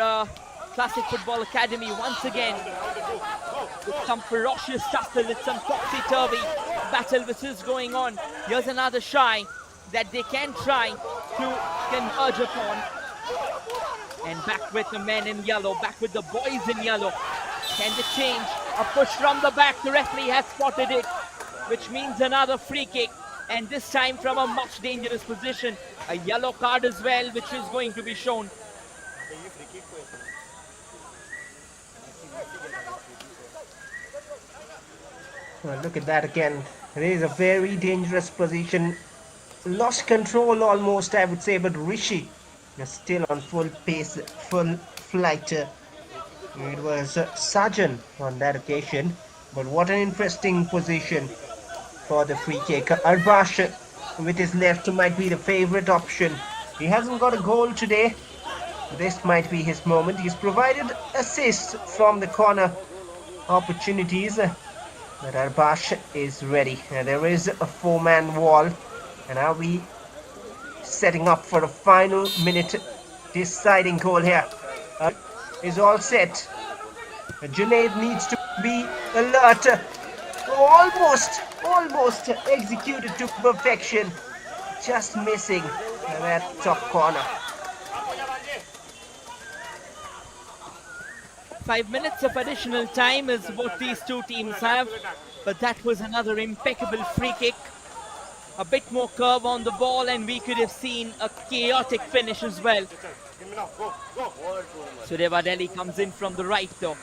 Classic Football Academy once again, with some ferocious tussle, with some topsy-turvy battle which is going on. Here's another shy that they can try to converge upon. And back with the men in yellow, back with the boys in yellow. Can they change? A push from the back. The referee has spotted it, which means another free kick. And this time from a much dangerous position. A yellow card as well, which is going to be shown. Well, look at that again. It is a very dangerous position. Lost control almost, I would say, but Rishi is still on full pace, full flight. It was Sajan on that occasion, but what an interesting position for the free kick. Arbash with his left might be the favorite option. He hasn't got a goal today. This might be his moment. He's provided assists from the corner opportunities, but Arbash is ready. There is a four-man wall, and now we setting up for a final minute deciding goal here. Is all set. Junaid needs to be alert. Almost executed to perfection. Just missing that top corner. 5 minutes of additional time is what these two teams have, but that was another impeccable free kick. A bit more curve on the ball and we could have seen a chaotic finish as well. Sudeva Delhi comes in from the right though.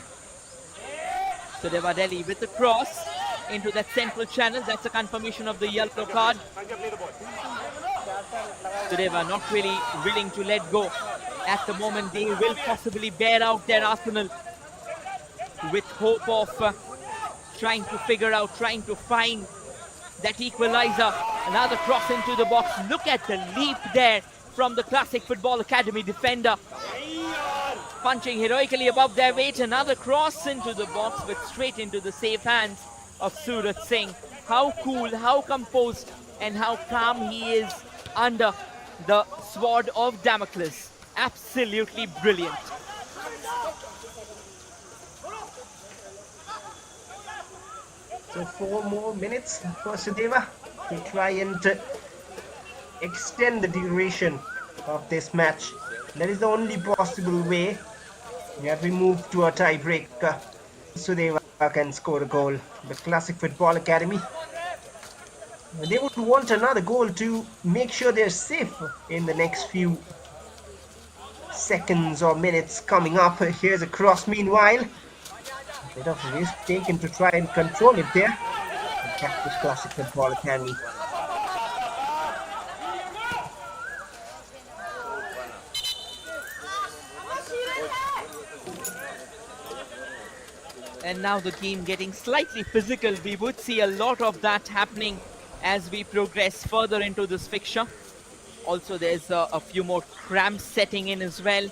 Sudeva Delhi with the cross into that central channel. That's a confirmation of the yellow card. Sudeva not really willing to let go. At the moment they will possibly bear out their arsenal with hope of trying to figure out, trying to find that equalizer. Another cross into the box. Look at the leap there from the Classic Football Academy defender. Punching heroically above their weight. Another cross into the box, but straight into the safe hands of Surat Singh. How cool, how composed, and how calm he is under the sword of Damocles. Absolutely brilliant. So 4 more minutes for Sudeva to try and extend the duration of this match. That is the only possible way. As we move to a tiebreak, Sudeva can score a goal. The Classic Football Academy, they would want another goal to make sure they're safe in the next few seconds or minutes coming up. Here's a cross meanwhile. A bit of risk taken to try and control it there. And catch this Classic Football Academy. And now the game getting slightly physical. We would see a lot of that happening as we progress further into this fixture. Also, there's a few more cramps setting in as well.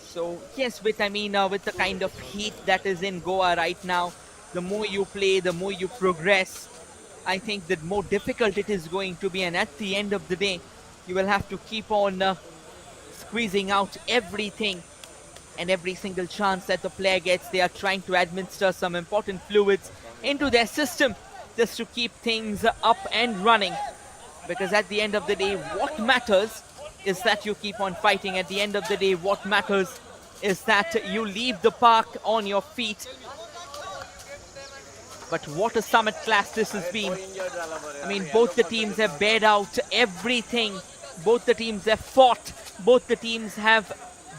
So yes, with the kind of heat that is in Goa right now, the more you play, the more you progress. I think the more difficult it is going to be, and at the end of the day, you will have to keep on squeezing out everything and every single chance that the player gets. They are trying to administer some important fluids into their system just to keep things up and running. Because at the end of the day, what matters is that you keep on fighting. At the end of the day, what matters is that you leave the park on your feet. But what a summit class this has been. I mean, both the teams have bared out everything. Both the teams have fought. Both the teams have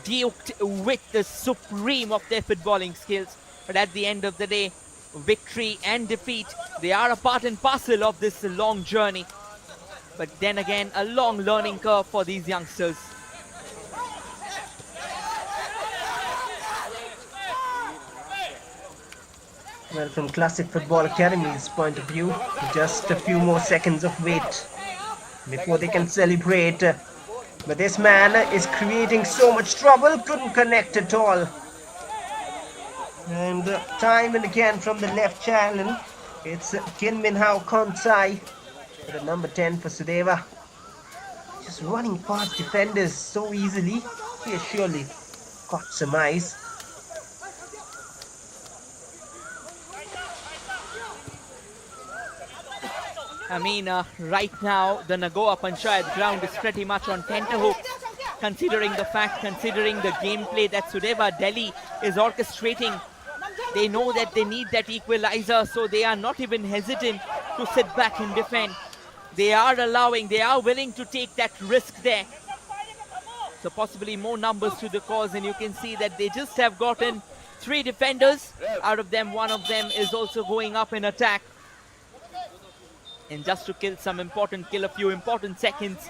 duked with the supreme of their footballing skills. But at the end of the day, victory and defeat, they are a part and parcel of this long journey. But then again, a long learning curve for these youngsters. Well, from Classic Football Academy's point of view, just a few more seconds of wait before they can celebrate. But this man is creating so much trouble, couldn't connect at all. And time and again from the left channel, it's Kin Min Hao Konsai, the number 10 for Sudeva. Just running past defenders so easily. He has surely caught some eyes. I mean, right now, the Nagoa Panchayat ground is pretty much on tenterhooks, considering the gameplay that Sudeva Delhi is orchestrating. They know that they need that equalizer, so they are not even hesitant to sit back and defend. They are willing to take that risk there. So possibly more numbers to the cause, and you can see that they just have gotten 3 defenders. Out of them, one of them is also going up in attack. And just to kill a few important seconds,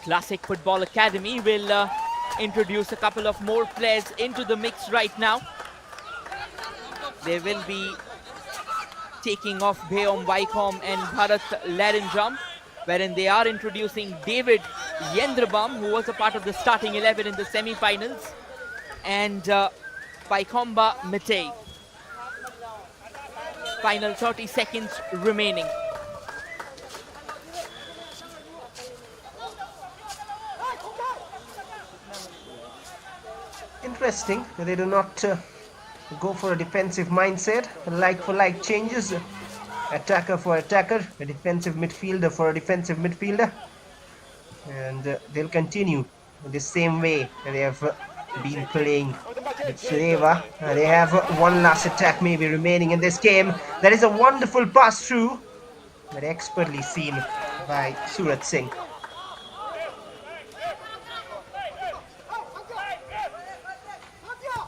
Classic Football Academy will introduce a couple of more players into the mix right now. They will be taking off Beom Vaikom and Bharat Larinjam, wherein they are introducing David Yendrabam, who was a part of the starting 11 in the semi-finals, and Vaikomba Mitei. Final 30 seconds remaining. interesting. They do not go for a defensive mindset, like for like changes, attacker for attacker, a defensive midfielder for a defensive midfielder, and they'll continue the same way they have been playing with Sudeva. They have one last attack maybe remaining in this game. That is a wonderful pass through, but expertly seen by Surat Singh.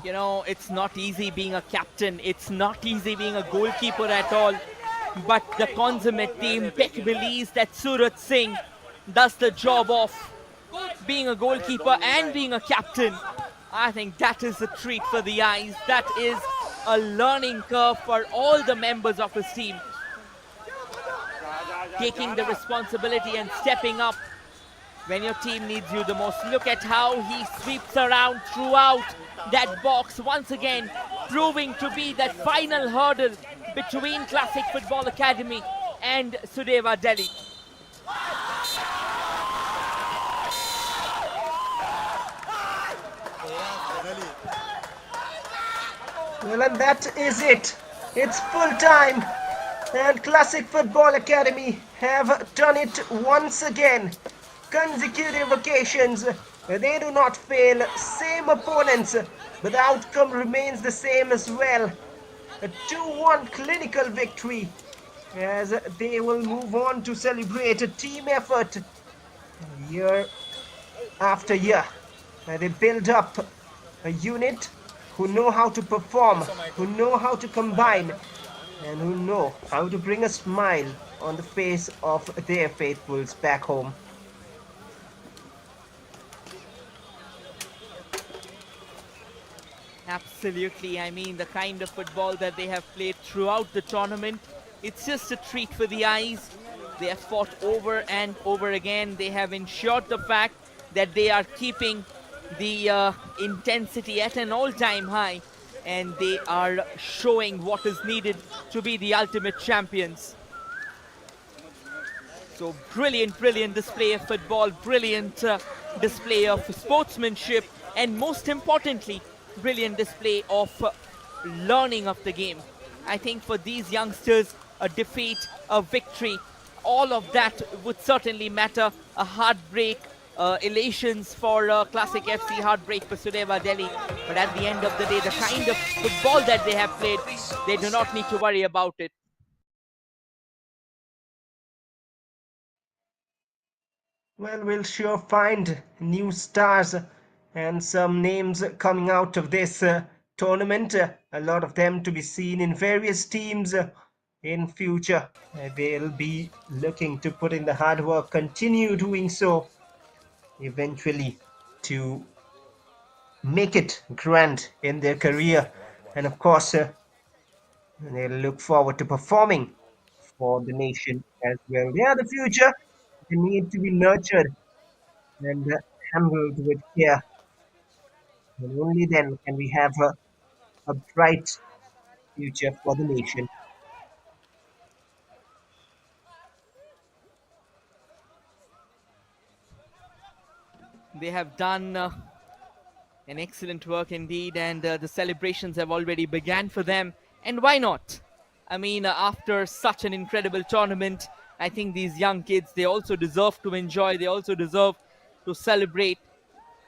You know, it's not easy being a captain. It's not easy being a goalkeeper at all. But the consummate team pick believes that Surat Singh does the job of being a goalkeeper and being a captain. I think that is a treat for the eyes. That is a learning curve for all the members of his team. Taking the responsibility and stepping up when your team needs you the most. Look at how he sweeps around throughout that box once again, proving to be that final hurdle between Classic Football Academy and Sudeva Delhi. Well, and that is it. It's full time. And Classic Football Academy have done it once again. Consecutive occasions. They do not fail. Same opponents. But the outcome remains the same as well. A 2-1 clinical victory. As they will move on to celebrate a team effort year after year. They build up a unit who know how to perform, who know how to combine, and who know how to bring a smile on the face of their faithfuls back home. Absolutely. I mean, the kind of football that they have played throughout the tournament, it's just a treat for the eyes. They have fought over and over again. They have ensured the fact that they are keeping the intensity at an all-time high, and they are showing what is needed to be the ultimate champions. So brilliant display of football, brilliant display of sportsmanship, and most importantly, brilliant display of learning of the game. I think for these youngsters, a defeat, a victory, all of that would certainly matter. A heartbreak, elations for Classic FC, heartbreak for Sudeva Delhi. But at the end of the day, the kind of football that they have played, they do not need to worry about it. Well, we'll sure find new stars and some names coming out of this tournament. A lot of them to be seen in various teams in future. They'll be looking to put in the hard work, continue doing so, eventually to make it grand in their career. And of course, they'll look forward to performing for the nation as well. They are the future. They need to be nurtured and handled with care. And only then can we have a bright future for the nation. They have done an excellent work indeed, and the celebrations have already began for them. And why not? I mean, after such an incredible tournament, I think these young kids, they also deserve to enjoy, they also deserve to celebrate.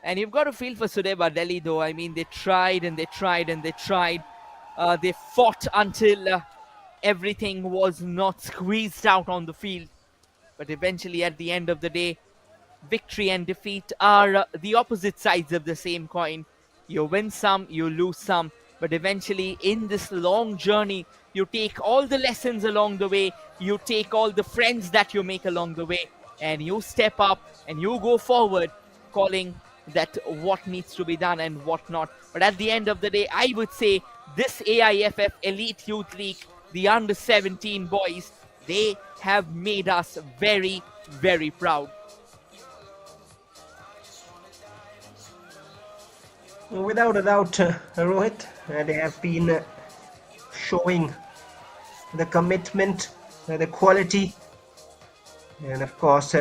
And you've got to feel for Sudeva Delhi, though. I mean, they tried and they tried and they tried. They fought until everything was not squeezed out on the field. But eventually, at the end of the day, victory and defeat are the opposite sides of the same coin. You win some, you lose some, but eventually in this long journey, you take all the lessons along the way, you take all the friends that you make along the way, and you step up and you go forward, calling that what needs to be done and what not. But at the end of the day, I would say this AIFF Elite Youth League, the under 17 boys, they have made us very, very proud. Without a doubt, Rohit, they have been showing the commitment, the quality, and of course,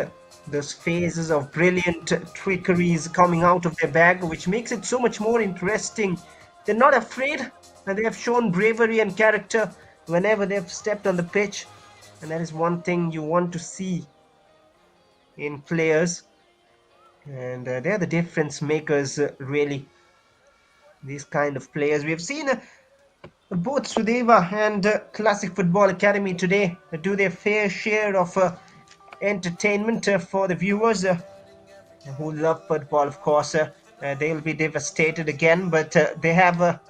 those phases of brilliant trickeries coming out of their bag, which makes it so much more interesting. They're not afraid, and they have shown bravery and character whenever they've stepped on the pitch. And that is one thing you want to see in players. And they're the difference makers, really. These kind of players. We have seen both Sudeva and Classic Football Academy today do their fair share of entertainment for the viewers who love football, of course. They'll be devastated again, but they have a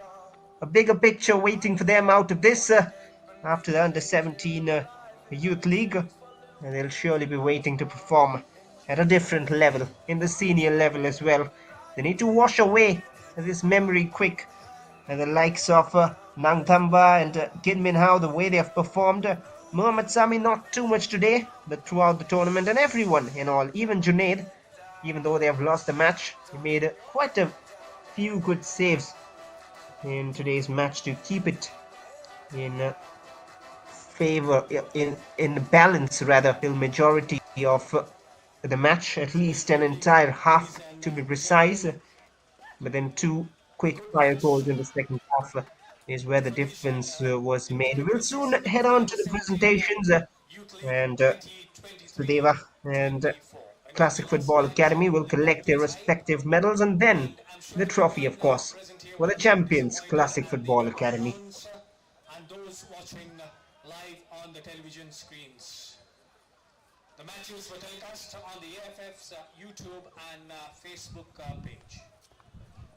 bigger picture waiting for them out of this after the Under 17 Youth League. And they'll surely be waiting to perform at a different level, in the senior level as well. They need to wash away this memory quick. And the likes of Nangthamba and Gin Min Hao, the way they have performed. Mohamed Sami, not too much today, but throughout the tournament, and everyone in all, even Junaid, even though they have lost the match, he made quite a few good saves in today's match to keep it in favor, in balance rather, till majority of the match, at least an entire half to be precise. But then two quick fire goals in the second half is where the difference was made. We'll soon head on to the presentations, and Sudeva and Classic Football Academy will collect their respective medals, and then the trophy, of course, for the champions, Classic Football Academy. And those watching live on the television screens. The matches were telecast on the AFF's YouTube and Facebook page.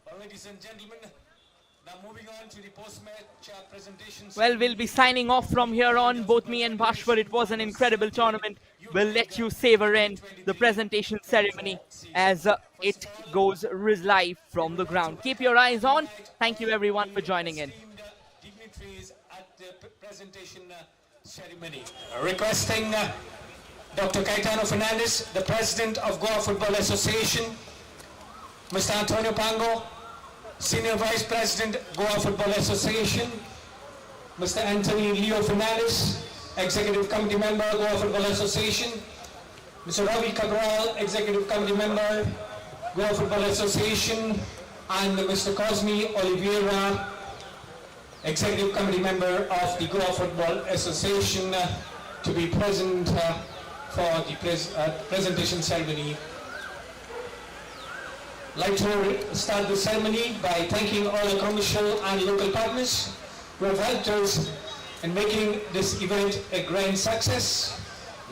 Well, ladies and gentlemen, now moving on to the post-match presentation. Well, we'll be signing off from here on. Both me and Bhashwar, it was an incredible tournament. We'll let you savor in the presentation ceremony as it goes live from the ground. Keep your eyes on. Thank you everyone for joining in. Dignitaries at the presentation ceremony. Requesting Dr. Caetano Fernandez, the President of Goa Football Association, Mr. Antonio Pango, Senior Vice President, Goa Football Association, Mr. Anthony Leo Fernandez, Executive Committee Member, Goa Football Association, Mr. Ravi Cabral, Executive Committee Member, Goa Football Association, and Mr. Cosme Oliveira, Executive Committee Member of the Goa Football Association, to be present for the presentation ceremony. I'd like to start the ceremony by thanking all our commercial and local partners who have helped us in making this event a grand success,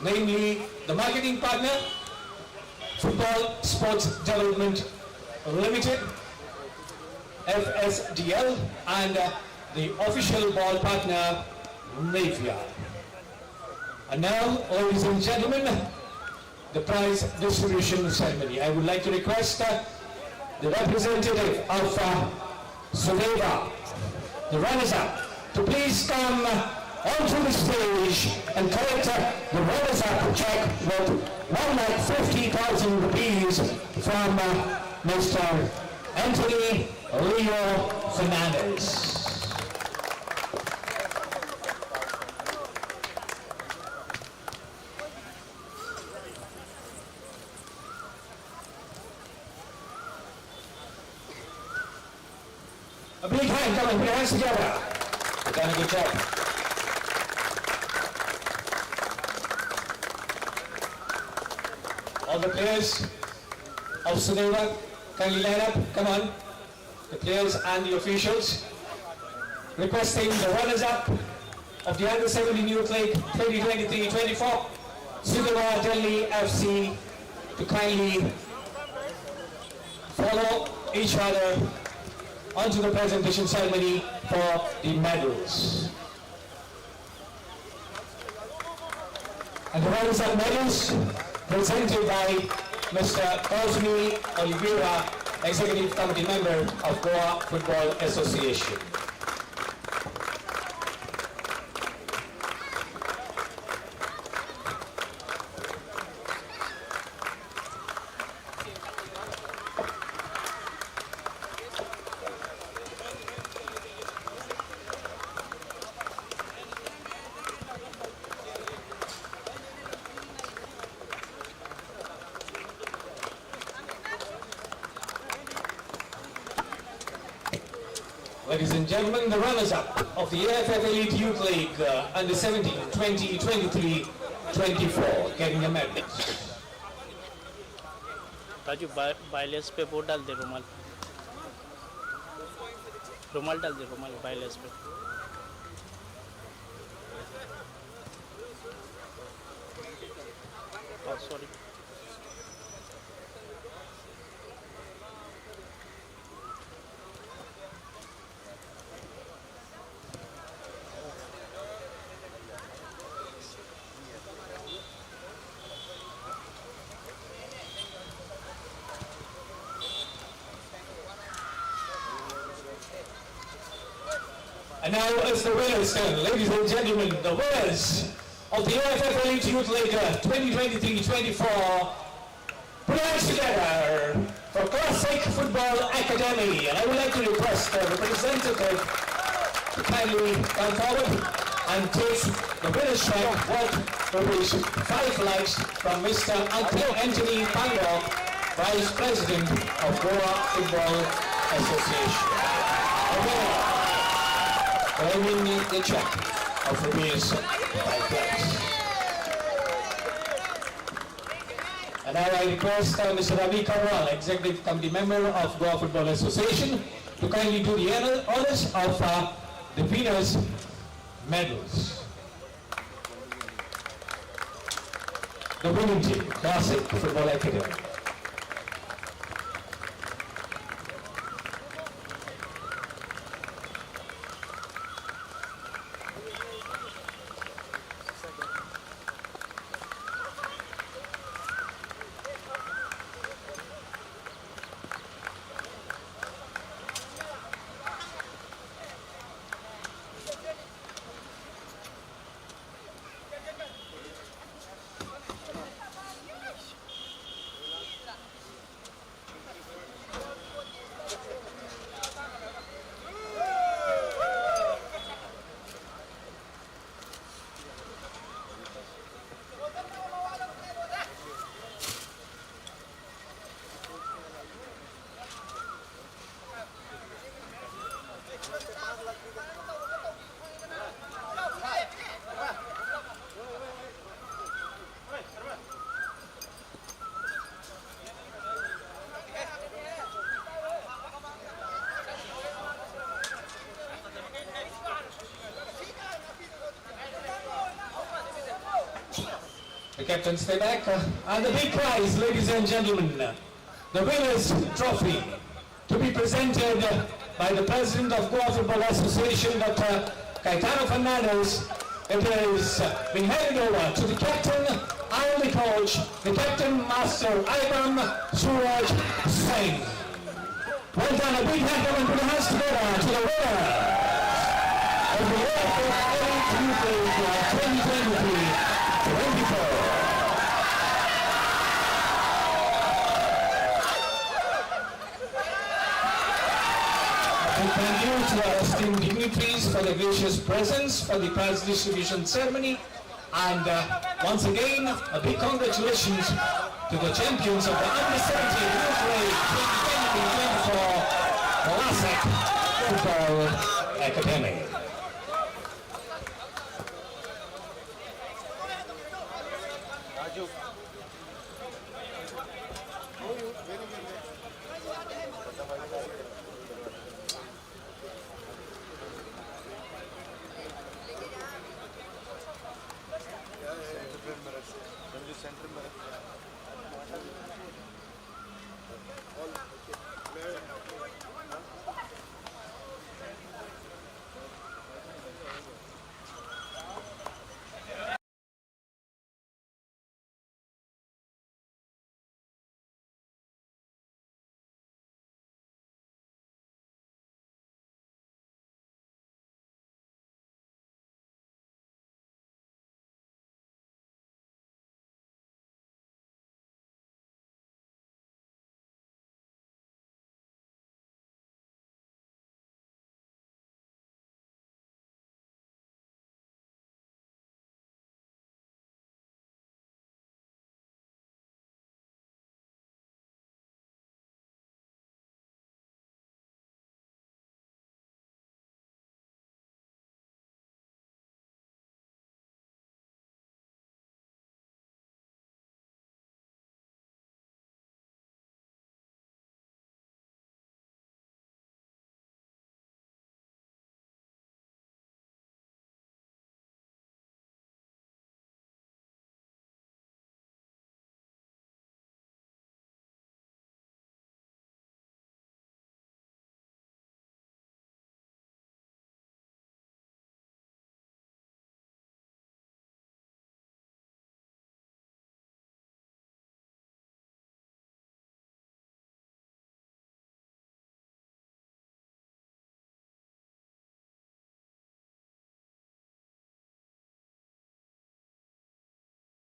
namely the marketing partner, Football Sports Development Limited, FSDL, and the official ball partner, Navia. And now, ladies and gentlemen, the prize distribution ceremony. I would like to request the representative of Sudeva, the runners-up, to please come onto the stage and collect the runners-up check worth 1,50,000 rupees from Mr. Anthony Leo Fernandez. A big hand, come on, put your hands together. You've done a good job. All the players of Sudeva, kindly line up, come on. The players and the officials. Requesting the runners-up of the Under 17 Youth League 2023-24, Sudeva Delhi FC, to kindly follow each other onto the presentation ceremony for the medals. And the runners-up medals presented by Mr. Cosme Oliveira, Executive Committee Member of Goa Football Association. and gentlemen, the runners-up of the AFF Elite Youth League Under 17, 20, 23, 24, getting the medals. Raju बायलेस पे वो डाल दे रुमाल रुमाल डाल दे रुमाल बायलेस पे sorry And now it's the winners, ladies and gentlemen, the winners of the AFF Elite Youth League 2023-24, put your hands together for Classic Football Academy. And I would like to request the representative to kindly come forward and take the winner's check worth 5 lakhs from Mr. Anthony Pango, Vice President of Goa Football Association. Okay. I will need the check of rupees 5 lakhs. And now I request Mr. Ravi Karwal, Executive Committee Member of Goa Football Association, to kindly do the honors of the winners' medals. The winning team, Classic Football Academy. The captain stay back. And the big prize, ladies and gentlemen, the winner's trophy, to be presented by the President of Goa Football Association, Dr. Caetano Fernandez. It is being handed over to the captain and the coach, the captain master Ivan Suraj Singh. Well done, a big hand and put your hands together to the winner of the AFF Elite Youth League 2023-24. Thank you to our esteemed dignitaries for their gracious presence for the prize distribution ceremony. And once again, a big congratulations to the champions of the Under-17 Youth League 2023-24 Classic Football Academy. All okay.